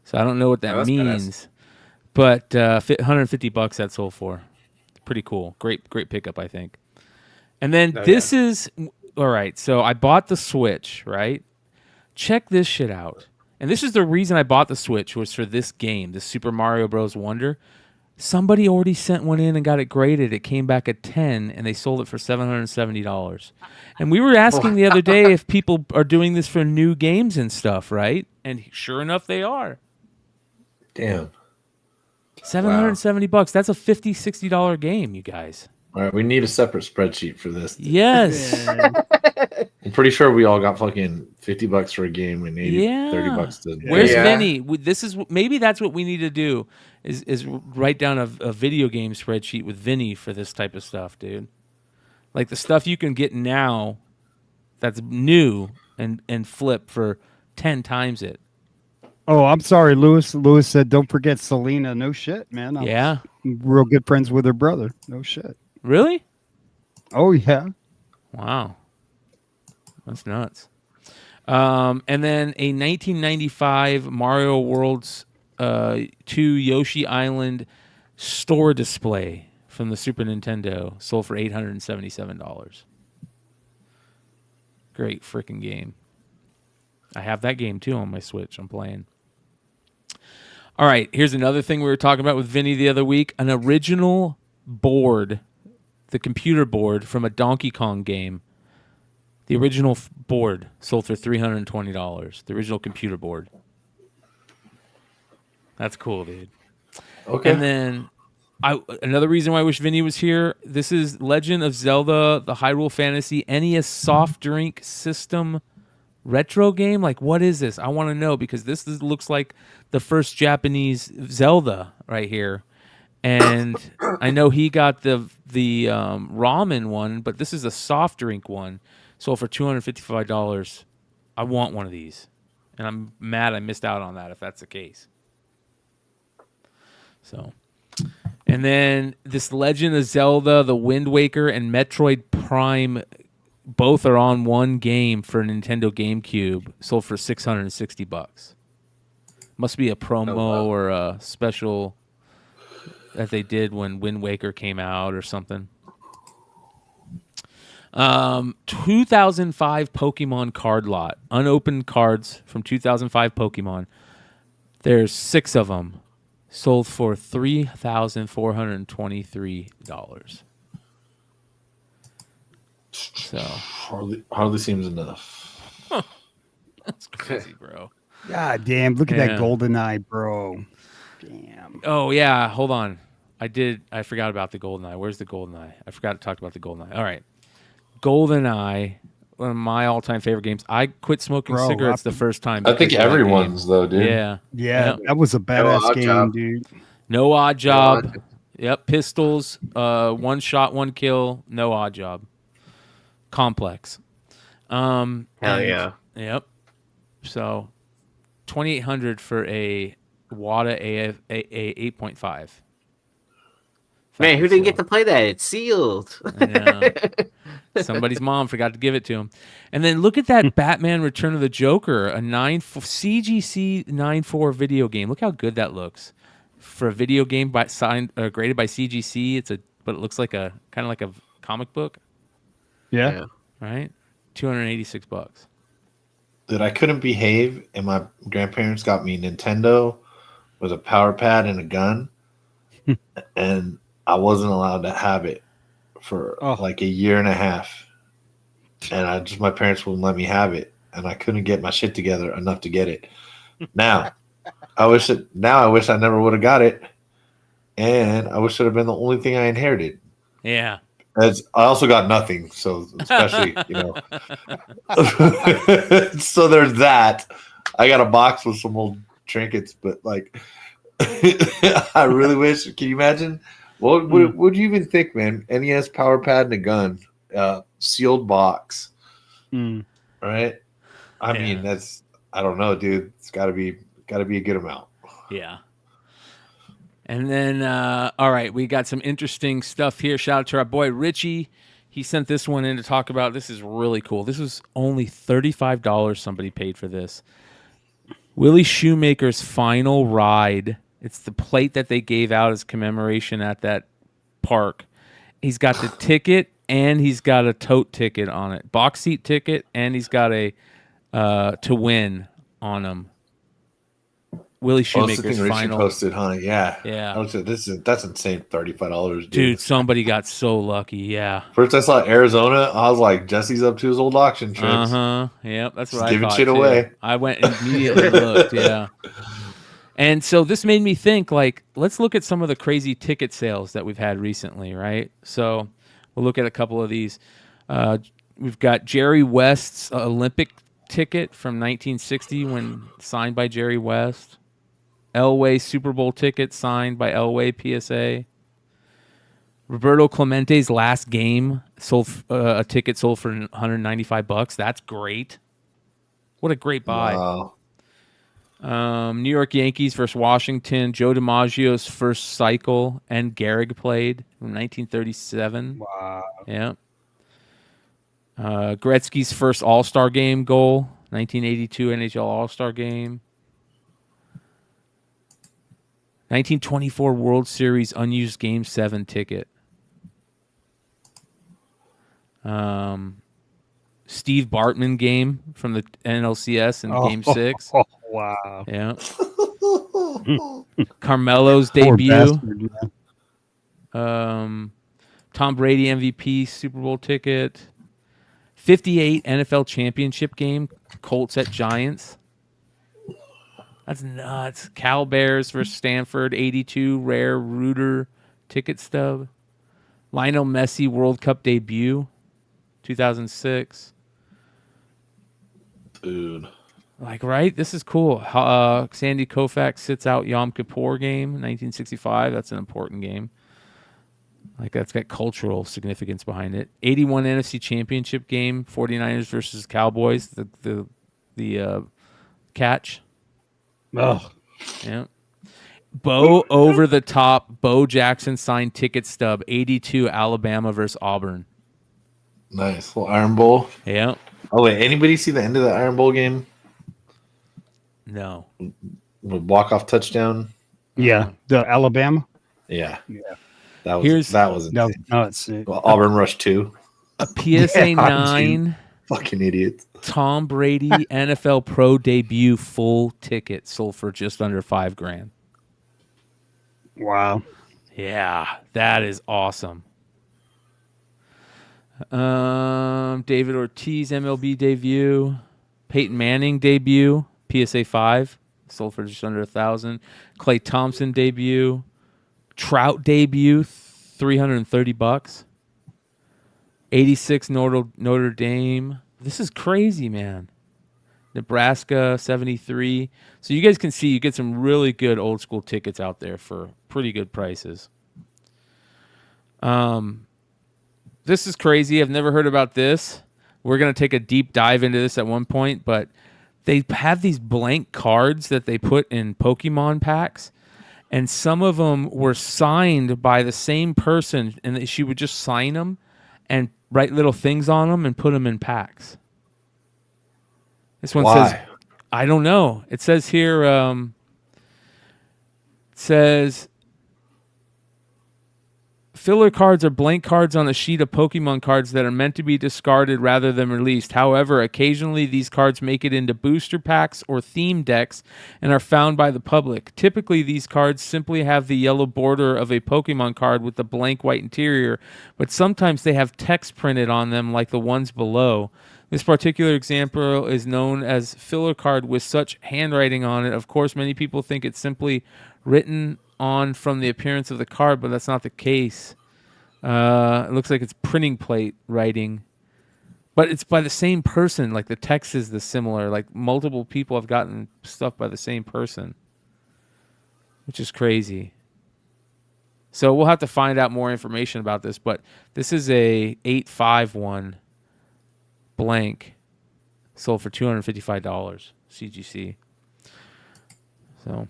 So I don't know what that Oh, that's means, but $150 that sold for. Pretty cool. Great pickup, I think. And then Oh, this is all right. So I bought the Switch, right? Check this shit out. And this is the reason I bought the Switch was for this game, the Super Mario Bros. Wonder. Somebody already sent one in and got it graded. It came back at 10, and they sold it for $770. And we were asking the other day if people are doing this for new games and stuff, right? And sure enough, they are. Damn. $770. That's a $50, $60 game, you guys. All right, we need a separate spreadsheet for this. Yes. I'm pretty sure we all got fucking $50 for a game and 30 bucks to. Where's Yeah. Vinny? This is maybe that's what we need to do is write down a video game spreadsheet with Vinny for this type of stuff, dude. Like the stuff you can get now that's new and flip for 10 times it. Oh, I'm sorry, Lewis. Lewis said, "Don't forget Selena." No shit, man. I'm Yeah. real good friends with her brother. No shit. Really? Oh yeah. Wow. That's nuts. And then a 1995 Mario World's 2 Yoshi Island store display from the Super Nintendo sold for $877. Great freaking game. I have that game too on my Switch. I'm playing. All right, here's another thing we were talking about with Vinny the other week. An original board, the computer board from a Donkey Kong game. The original board sold for $320. The original computer board. That's cool, dude. Okay. And then another reason why I wish Vinny was here, this is Legend of Zelda, the Hyrule Fantasy NES soft drink system retro game. Like, what is this? I want to know because looks like the first Japanese Zelda right here. And I know he got the ramen one, but this is a soft drink one. Sold for $255. I want one of these. And I'm mad I missed out on that if that's the case. So, and then this Legend of Zelda, the Wind Waker, and Metroid Prime, both are on one game for Nintendo GameCube. Sold for $660. Must be a promo or a special that they did when Wind Waker came out or something. 2005 Pokemon card lot. Unopened cards from 2005 Pokemon. There's 6 of them. Sold for $3,423. So hardly seems enough. that's crazy, bro. God damn! Look at Yeah. that golden eye, bro. Damn. Oh yeah, hold on. I forgot about the GoldenEye. Where's the GoldenEye? I forgot to talk about the GoldenEye. All right. GoldenEye, one of my all-time favorite games. I quit smoking Bro, cigarettes the first time. I think because of that everyone's though, game. dude. Yeah. Yeah, Yep. that was a badass Odd game, Job. dude. No Odd Job. Odd. Yep. Pistols. One shot, one kill. No Odd Job. Complex. Hell yeah. Yep. So, $2,800 for a WATA a 8.5. Man, who didn't get to play that? It's sealed. I know. Somebody's mom forgot to give it to him. And then look at that Batman Return of the Joker, a CGC 9.4 video game. Look how good that looks. For a video game graded by CGC, but it looks like kind of like a comic book, Yeah. right? $286. Dude, I couldn't behave, and my grandparents got me Nintendo with a power pad and a gun, and I wasn't allowed to have it for like a year and a half. And my parents wouldn't let me have it, and I couldn't get my shit together enough to get it. Now I wish I never would have got it, and I wish it had been the only thing I inherited. Yeah. As I also got nothing, so especially so there's that. I got a box with some old trinkets, but like, I really wish. Can you imagine? What would you even think, man? NES power pad and a gun, sealed box. right? I Yeah. mean, I don't know, dude. It's gotta be a good amount. Yeah. And then, all right, we got some interesting stuff here. Shout out to our boy Richie. He sent this one in to talk about. This is really cool. This was only $35 somebody paid for this. Willie Shoemaker's Final Ride. It's the plate that they gave out as commemoration at that park. He's got the ticket and he's got a tote ticket on it. Box seat ticket, and he's got a to win on him. Willie Oh, that's the Shoemaker's thing Richie Final. posted, huh? Yeah. Yeah. I was like, that's insane. $35, Dude, somebody got so lucky. Yeah. First I saw Arizona, I was like, Jesse's up to his old auction tricks. Uh-huh. Yep, that's Just what I giving thought shit too. away. I went and immediately looked, yeah. And so this made me think, like, let's look at some of the crazy ticket sales that we've had recently, right? So we'll look at a couple of these. We've got Jerry West's Olympic ticket from 1960 when signed by Jerry West. Elway Super Bowl ticket signed by Elway PSA. Roberto Clemente's last game sold a ticket sold for $195. That's great. What a great buy. Wow. New York Yankees versus Washington. Joe DiMaggio's first cycle and Gehrig played from 1937. Wow. Yeah. Gretzky's first All-Star game goal, 1982 NHL All-Star game. 1924 World Series unused Game 7 ticket. Steve Bartman game from the NLCS in Game 6. Oh, wow. Yeah. Carmelo's Poor debut. bastard, man. Tom Brady MVP Super Bowl ticket. 58 NFL championship game, Colts at Giants. That's nuts. Cal Bears versus Stanford, 82 rare Reuter ticket stub. Lionel Messi World Cup debut, 2006. Dude. Like, right? This is cool. Sandy Koufax sits out Yom Kippur game, 1965. That's an important game. Like, that's got cultural significance behind it. 81 NFC Championship game, 49ers versus Cowboys, the catch. Oh, Yeah. Bo over the top. Bo Jackson signed ticket stub. 82 Alabama versus Auburn. Nice. Little Iron Bowl. Yeah. Oh, wait. Anybody see the end of the Iron Bowl game? No. With walk-off touchdown? yeah. The Alabama. Yeah. Yeah. That was No, insane. no, it's Well, Auburn Rush 2. A PSA Yeah, 9 Fucking idiots. Tom Brady NFL Pro debut full ticket sold for just under $5,000. wow. Yeah, that is awesome. David Ortiz MLB debut, Peyton Manning debut, PSA 5 sold for just under 1,000. Klay Thompson debut, Trout debut, $330. 86 Notre Dame. This is crazy, man. Nebraska 73. So you guys can see you get some really good old school tickets out there for pretty good prices. This is crazy. I've never heard about this. We're going to take a deep dive into this at one point, but they have these blank cards that they put in Pokemon packs, and some of them were signed by the same person, and she would just sign them and write little things on them and put them in packs. This one says, I don't know. It says here, filler cards are blank cards on a sheet of Pokemon cards that are meant to be discarded rather than released. However, occasionally these cards make it into booster packs or theme decks and are found by the public. Typically, these cards simply have the yellow border of a Pokemon card with the blank white interior, but sometimes they have text printed on them like the ones below. This particular example is known as filler card with such handwriting on it. Of course, many people think it's simply written on from the appearance of the card, but that's not the case. It looks like it's printing plate writing, but it's by the same person. Like the text is the similar. Like multiple people have gotten stuff by the same person, which is crazy. So we'll have to find out more information about this, but this is a 851 blank sold for $255 CGC. So,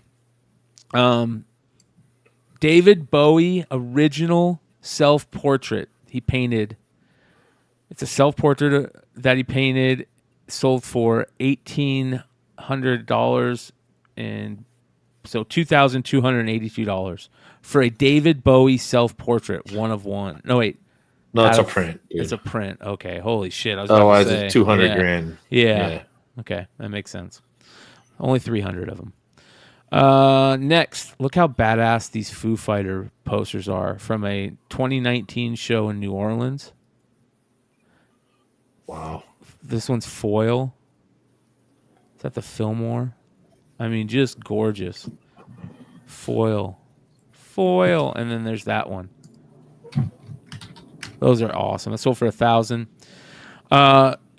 David Bowie original self-portrait he painted. It's a self-portrait that he painted, sold for $1,800, and so $2,282 for a David Bowie self-portrait, one of one. No, wait. No, it's a print. Dude. It's a print. Okay, holy shit. I was about Otherwise, to say, it's 200 grand. Yeah. Okay, that makes sense. Only 300 of them. Next, look how badass these Foo Fighter posters are from a 2019 show in New Orleans. Wow. This one's foil. Is that the Fillmore? I mean, just gorgeous. Foil. And then there's that one. Those are awesome. It sold for $1,000.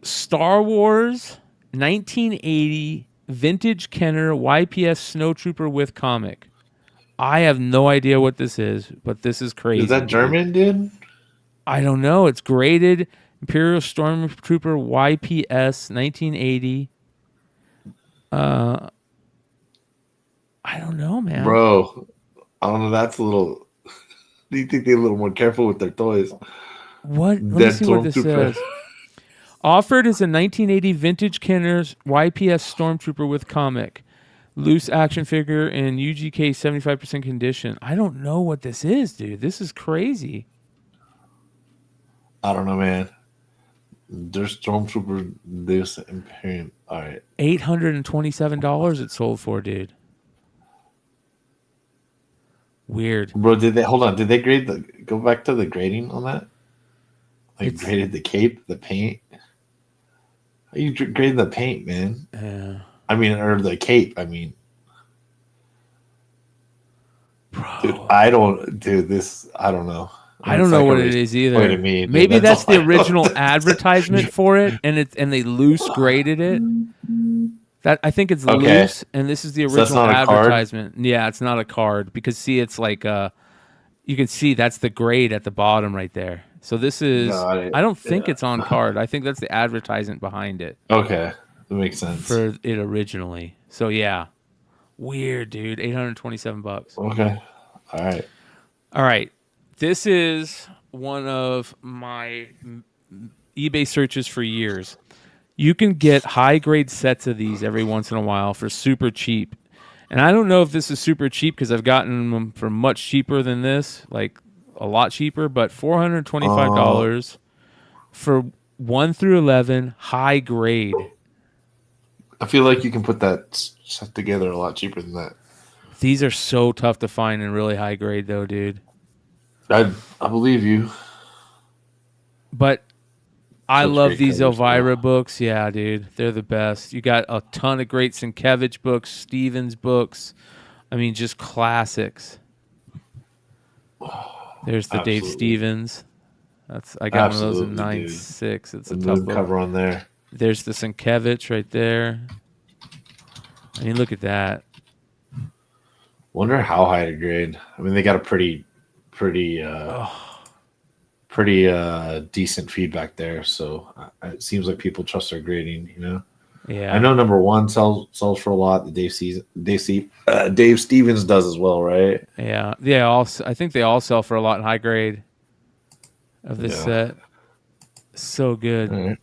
Star Wars 1980 vintage Kenner YPS Snowtrooper with comic. I have no idea what this is, but this is crazy. Is that German, dude? I don't know. It's graded Imperial Stormtrooper YPS 1980. I don't know, man. Bro, I don't know. That's a little. Do you think they're a little more careful with their toys? What? Let me see what this says. Offered is a 1980 vintage Kenner's YPS Stormtrooper with comic. Loose action figure in UGK 75% condition. I don't know what this is, dude. This is crazy. I don't know, man. There's Stormtrooper, this Imperium. All right. $827 it sold for, dude. Weird. Bro, did they grade go back to the grading on that? Like graded the cape, the paint? How you grading the paint, man? Yeah. I mean, or the cape, I mean. Bro. Dude, I don't know. I don't know what it is either. Me, maybe that's the original advertisement for it, and they loose graded it. That I think it's loose, and this is the original advertisement. Yeah, it's not a card because see, it's like you can see that's the grade at the bottom right there. So this is I don't think it's on card. I think that's the advertisement behind it. Okay, that makes sense for it originally. So yeah, weird, dude. $827. Okay, all right. This is one of my eBay searches for years. You can get high-grade sets of these every once in a while for super cheap. And I don't know if this is super cheap because I've gotten them for much cheaper than this, like a lot cheaper, but $425 for 1 through 11 high grade. I feel like you can put that set together a lot cheaper than that. These are so tough to find in really high grade, though, dude. I believe you. But I love these Elvira books. Yeah, dude. They're the best. You got a ton of great Sienkiewicz books, Stevens books. I mean, just classics. There's the Dave Stevens. I got one of those in 9.6. It's a tough book. Cover on there. There's the Sienkiewicz right there. I mean, look at that. Wonder how high to grade. I mean, they got a pretty decent feedback there. So it seems like people trust their grading, you know? Yeah. I know number one sells for a lot. The Dave Stevens does as well, right? Yeah. Yeah. I think they all sell for a lot in high grade of this set. So good. Right.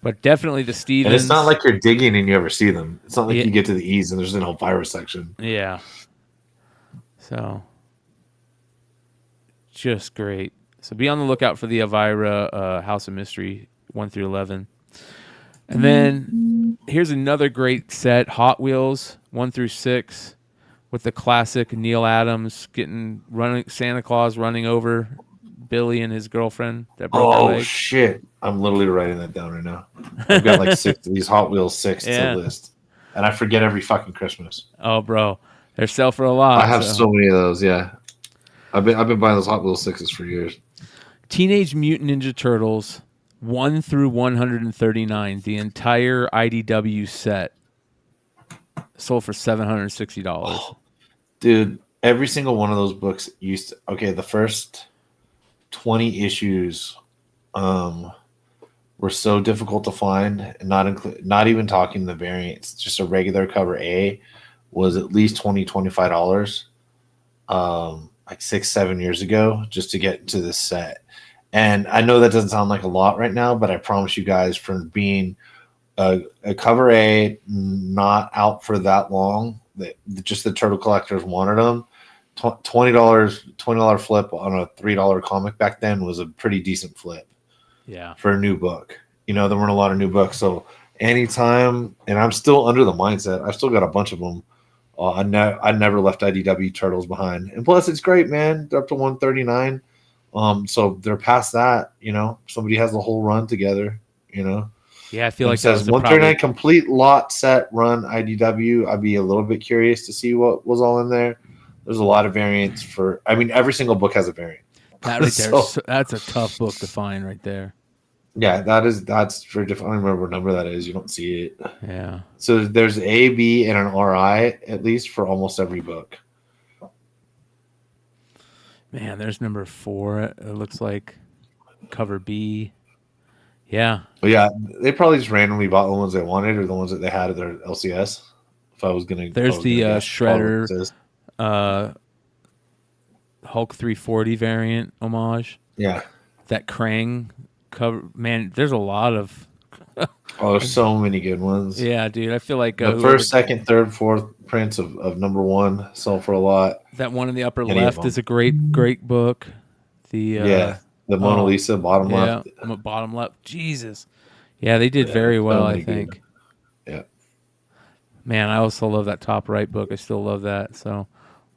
But definitely the Stevens. And it's not like you're digging and you ever see them. It's not like you get to the E's and there's an Elvira section. Yeah. So just great. So be on the lookout for the Elvira House of Mystery 1 through 11. And then here's another great set, Hot Wheels 1 through 6, with the classic Neil Adams Santa Claus running over Billy and his girlfriend that broke her leg. Shit. I'm literally writing that down right now. I've got like 6 of these Hot Wheels 6 to list. And I forget every fucking Christmas. Oh, bro. They're sell for a lot. I have so many of those, yeah. I've been buying those Hot Wheels 6s for years. Teenage Mutant Ninja Turtles 1 through 139, the entire IDW set, sold for $760. Oh, dude, every single one of those books the first 20 issues were so difficult to find, and not even talking the variants, just a regular cover A was at least $25, like 6-7 years ago, just to get into this set. And I know that doesn't sound like a lot right now, but I promise you guys, from being a cover A not out for that long, that just the turtle collectors wanted them. $20 flip on a $3 comic back then was a pretty decent flip. Yeah. For a new book. There weren't a lot of new books. So anytime, and I'm still under the mindset, I've still got a bunch of them. I never left IDW Turtles behind. And plus, it's great, man. They're up to 139. So they're past that, Somebody has the whole run together, Yeah, I feel and like it says that was 139 complete lot set run IDW. I'd be a little bit curious to see what was all in there. There's a lot of variants for, every single book has a variant. that right there. That's a tough book to find right there. Yeah, that's very different. I don't remember what number that is. You don't see it. Yeah. So there's A, B, and an RI at least for almost every book. Man, there's number 4. It looks like cover B. Yeah. But yeah, they probably just randomly bought the ones they wanted or the ones that they had at their LCS. If I was gonna, There's the guess, Shredder, Hulk 340 variant homage. Yeah. That Krang cover. Man, there's a lot of. Oh, there's so many good ones. Yeah, dude. I feel like the first, second, third, fourth prints of number 1 sell for a lot. that one in the upper left is a great book. The Mona Lisa bottom left. Yeah, bottom left. Jesus. Yeah, they did very well, I think. Yeah. Man, I also love that top right book. I still love that. So,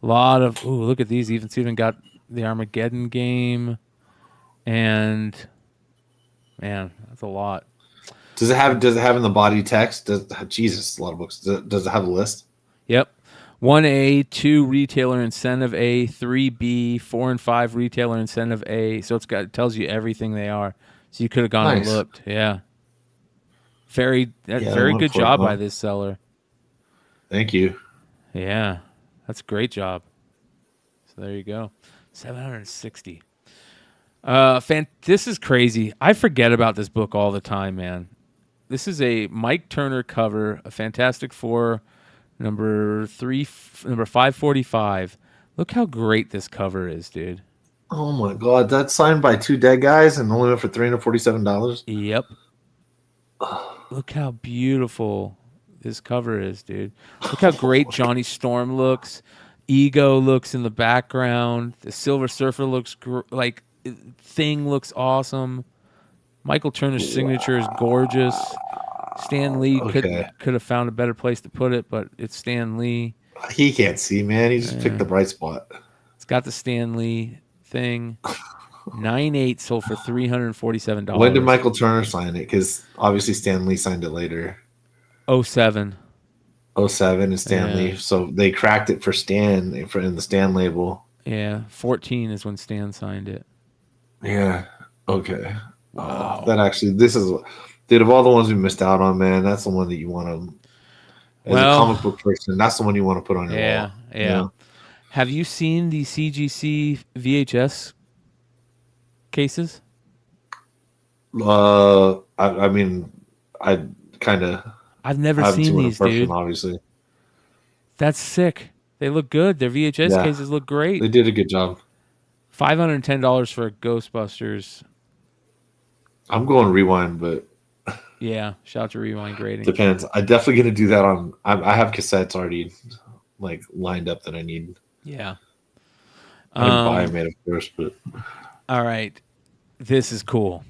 a lot of look at these. It's even got the Armageddon game, and man, that's a lot. Does it have in the body text? Jesus, a lot of books. Does it have a list? Yep. 1A, 2 retailer incentive A, 3B, 4 and 5 retailer incentive A. So it tells you everything they are. So you could have gone and looked. Yeah. Very good job by this seller. Thank you. Yeah. That's a great job. So there you go. 760. This is crazy. I forget about this book all the time, man. This is a Mike Turner cover, a Fantastic Four, number 545. Look how great this cover is, dude. Oh my god, that's signed by 2 dead guys and only went for $347. Yep. Look how beautiful this cover is, dude. Look how great Johnny Storm looks. Ego looks in the background. The Silver Surfer looks like Thing looks awesome. Michael Turner's signature is gorgeous. Stan Lee could have found a better place to put it, but it's Stan Lee. He can't see, man. He just picked the bright spot. It's got the Stan Lee thing. 9.8 sold for $347. When did Michael Turner sign it? Because obviously Stan Lee signed it later. 07. 07 is Stan Lee. So they cracked it for Stan in the Stan label. Yeah, 14 is when Stan signed it. Yeah. Okay. Wow. This is, dude, of all the ones we missed out on, man, that's the one that you want to, as a comic book person, that's the one you want to put on your wall. Yeah. You know? Have you seen the CGC VHS cases? I kind of. I've never seen these, dude. Obviously. That's sick. They look good. Their VHS cases look great. They did a good job. $510 for Ghostbusters. I'm going Rewind, but yeah, shout out to Rewind Grading. Depends. I'm definitely gonna do that on. I have cassettes already, like lined up that I need. Yeah. I didn't buy them, of course, but all right, this is cool.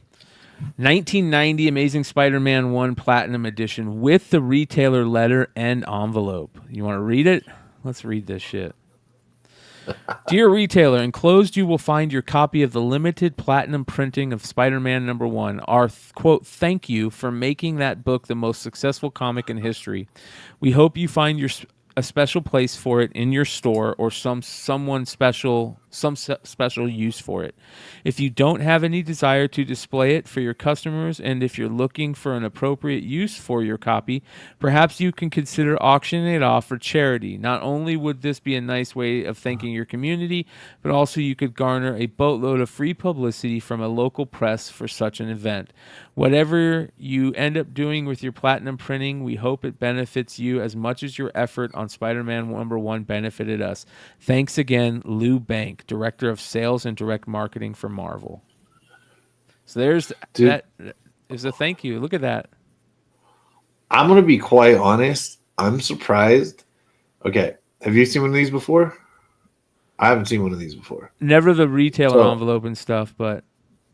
1990 Amazing Spider-Man 1 Platinum Edition with the retailer letter and envelope. You want to read it? Let's read this shit. Dear retailer, enclosed you will find your copy of the limited platinum printing of Spider-Man #1. Our quote, thank you for making that book the most successful comic in history. We hope you find a special place for it in your store or someone special special use for it. If you don't have any desire to display it for your customers, and if you're looking for an appropriate use for your copy, perhaps you can consider auctioning it off for charity. Not only would this be a nice way of thanking your community, but also you could garner a boatload of free publicity from a local press for such an event. Whatever you end up doing with your platinum printing, we hope it benefits you as much as your effort on Spider-Man #1 benefited us. Thanks again, Lou Bank, Director of Sales and Direct Marketing for Marvel. So there's that. There's a thank you. Look at that. I'm gonna be quite honest. I'm surprised. Okay, have you seen one of these before? I haven't seen one of these before. Never the retail envelope and stuff, but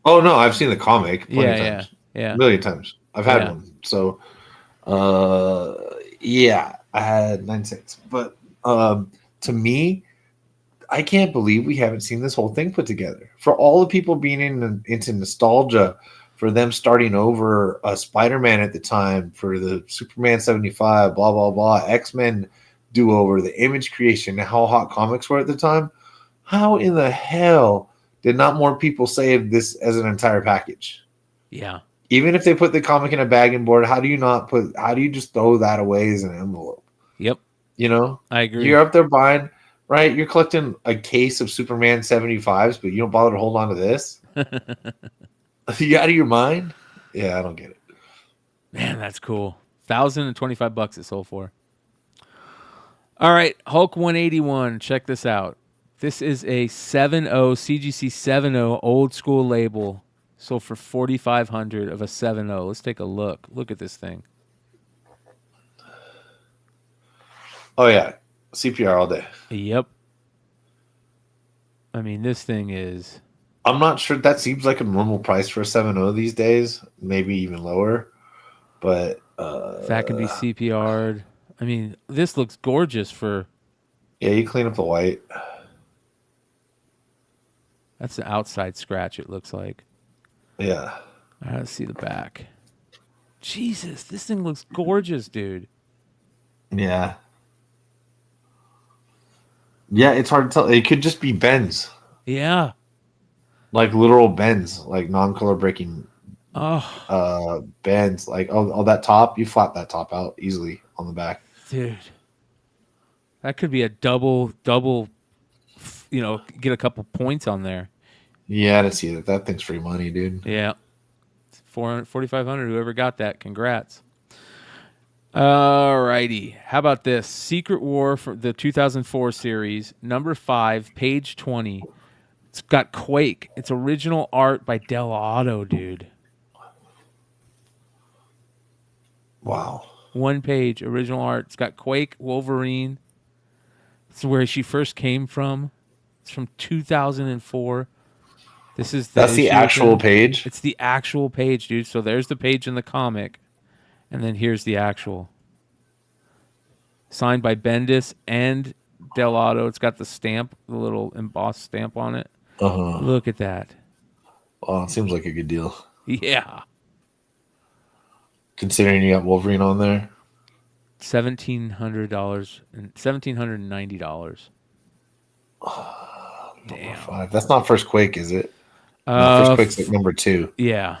oh no, I've seen the comic plenty of times. Yeah, a million times. I've had one. So, yeah, I had 9 cents. But to me, I can't believe we haven't seen this whole thing put together. For all the people being into nostalgia, for them starting over Spider-Man at the time, for the Superman 75, blah, blah, blah, X-Men do-over, the image creation, how hot comics were at the time, how in the hell did not more people save this as an entire package? Yeah. Even if they put the comic in a bag and board, how do you just throw that away as an envelope? Yep. You know? I agree. You're up there buying, right? You're collecting a case of Superman 75s, but you don't bother to hold on to this? You out of your mind? Yeah, I don't get it. Man, that's cool. $1,025 it sold for. All right, Hulk 181. Check this out. This is a 7.0 CGC 7.0 old school label. Sold for $4,500 of a 7.0. Let's take a look. Look at this thing. Oh yeah, CPR all day. Yep. I mean, this thing is. I'm not sure. That seems like a normal price for a 7.0 these days. Maybe even lower. But that can be CPR'd. I mean, this looks gorgeous for. Yeah, you clean up the white. That's the outside scratch. It looks like. Yeah. All right, let's see the back. Jesus, this thing looks gorgeous, dude. Yeah. Yeah, it's hard to tell. It could just be bends. Yeah. Like literal bends, like non-color breaking bends. Like, oh, that top, you flat that top out easily on the back. Dude. That could be a double, get a couple points on there. Yeah, to see that. That thing's free money, dude. Yeah. $4,500. Whoever got that, congrats. All righty. How about this? Secret War for the 2004 series, number 5, page 20. It's got Quake. It's original art by Del Otto, dude. Wow. 1 page, original art. It's got Quake, Wolverine. It's where she first came from. It's from 2004. That's the actual page? It's the actual page, dude. So there's the page in the comic. And then here's the actual. Signed by Bendis and Del Otto. It's got the stamp, the little embossed stamp on it. Uh-huh. Look at that. Well, it seems like a good deal. Yeah. Considering you got Wolverine on there. $1,700 and $1,790. Damn. 5. That's not first Quake, is it? No, first Quake's like number 2. Yeah.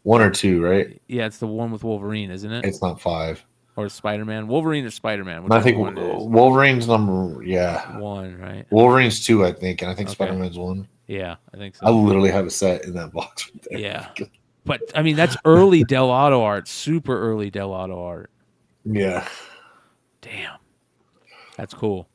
1 or 2, right? Yeah, it's the one with Wolverine, isn't it? It's not 5. Or Spider-Man. Wolverine or Spider-Man? I think Wolverine's number 1, right? Wolverine's 2, I think, and I think Spider-Man's 1. Yeah, I think so. I literally have a set in that box right there. Yeah. But, I mean, that's early Del Otto art. Super early Del Otto art. Yeah. Damn. That's cool.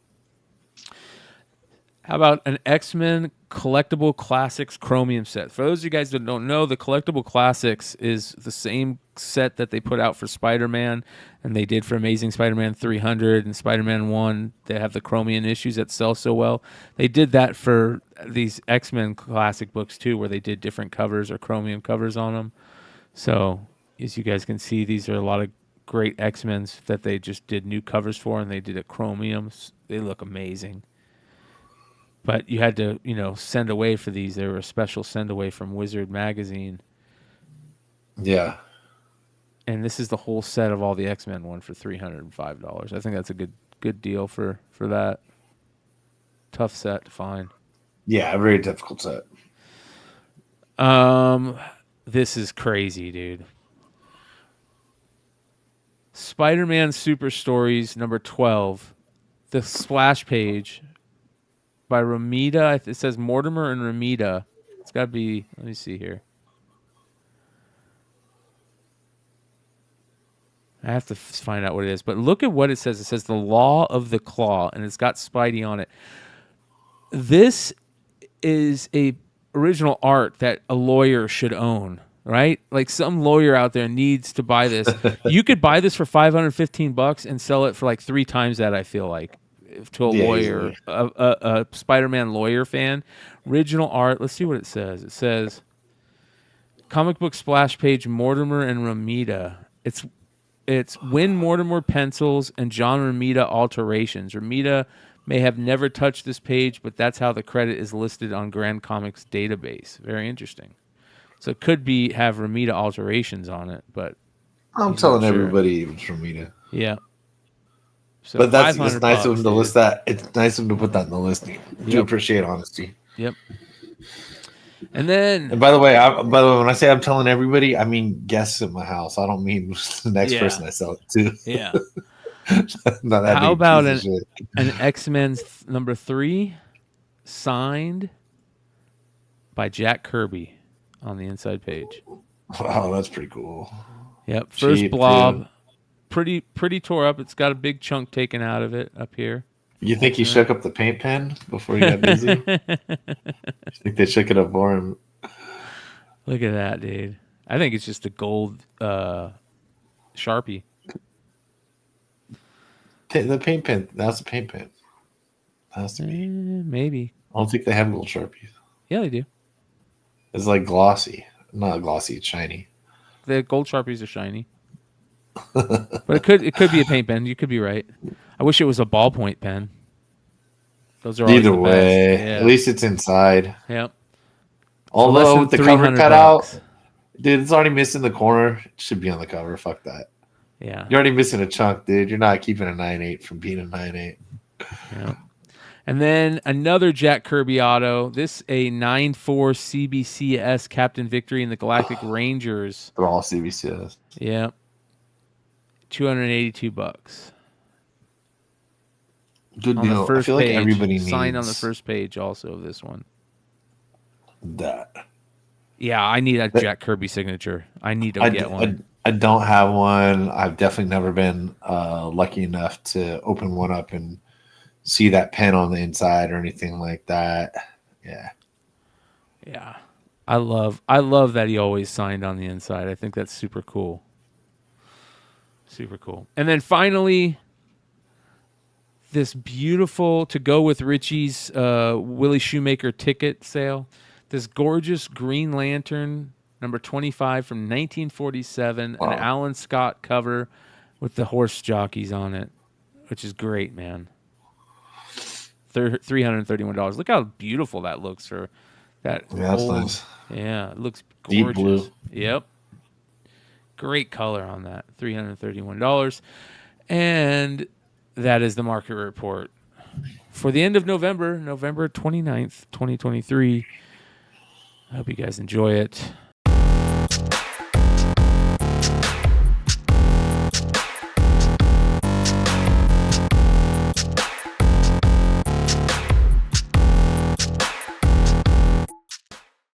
How about an X-Men Collectible Classics Chromium set? For those of you guys that don't know, the Collectible Classics is the same set that they put out for Spider-Man, and they did for Amazing Spider-Man 300 and Spider-Man 1. They have the Chromium issues that sell so well. They did that for these X-Men Classic books, too, where they did different covers or Chromium covers on them. So, as you guys can see, these are a lot of great X-Men's that they just did new covers for, and they did it Chromium. They look amazing. But you had to, send away for these. They were a special send away from Wizard Magazine. Yeah. And this is the whole set of all the X-Men one for $305. I think that's a good deal for that. Tough set to find. Yeah, a very difficult set. This is crazy, dude. Spider-Man Super Stories number 12. The splash page by Ramita. It says Mortimer and Ramita. It's got to be, let me see here. I have to find out what it is. But look at what it says. It says The Law of the Claw, and it's got Spidey on it. This is a original art that a lawyer should own, right? Like some lawyer out there needs to buy this. You could buy this for $515 and sell it for like 3 times that, I feel like, to a lawyer, a Spider-Man lawyer fan. Original art. Let's see what it says. It says comic book splash page Mortimer and Ramita. It's Win Mortimer pencils and John Ramita alterations. Ramita may have never touched this page, but that's how the credit is listed on Grand Comics database. Very interesting. So it could have Ramita alterations on it, but I'm telling everybody it was Ramita. Yeah. So but it's nice of them to dude. list that. It's nice of them to put that in the listing. Do appreciate honesty. Yep. And by the way, when I say I'm telling everybody, I mean guests at my house. I don't mean the next person I sell it to. Yeah. How about an X-Men's number 3 signed by Jack Kirby on the inside page? Wow, that's pretty cool. Yep. First blob. Pretty tore up. It's got a big chunk taken out of it up here. You think he shook up the paint pen before he got busy? You think they shook it up for him? Look at that, dude. I think it's just a gold Sharpie. The paint pen. That's a paint pen. That has to be. Maybe. I don't think they have gold Sharpies. Yeah, they do. It's like glossy. Not glossy, it's shiny. The gold Sharpies are shiny. But it could be a paint pen. You could be right. I wish it was a ballpoint pen. Those are either way. Yeah. At least it's inside. Yep. Although with the cover cut out, dude, it's already missing the corner. It should be on the cover. Fuck that. Yeah. You're already missing a chunk, dude. You're not keeping a 9.8 from being a 9.8. Yeah. And then another Jack Kirby auto. This a 9.4 CBCS Captain Victory in the Galactic Rangers. They're all CBCS. Yeah. $282. Good on deal. The first I feel page, like everybody needs signed on the first page also of this one. That. Yeah, I need a Jack Kirby signature. I need to get one. I don't have one. I've definitely never been lucky enough to open one up and see that pen on the inside or anything like that. Yeah. Yeah. I love that he always signed on the inside. I think that's super cool. Super cool. And then finally, this beautiful, to go with Richie's Willie Shoemaker ticket sale, this gorgeous Green Lantern number 25 from 1947, an Alan Scott cover with the horse jockeys on it, which is great, man. $331. Look how beautiful that looks for that. Yeah, that's nice. Yeah, it looks gorgeous. Deep blue. Yep. Great color on that. $331. And that is the market report for the end of November 29th, 2023. I hope you guys enjoy it.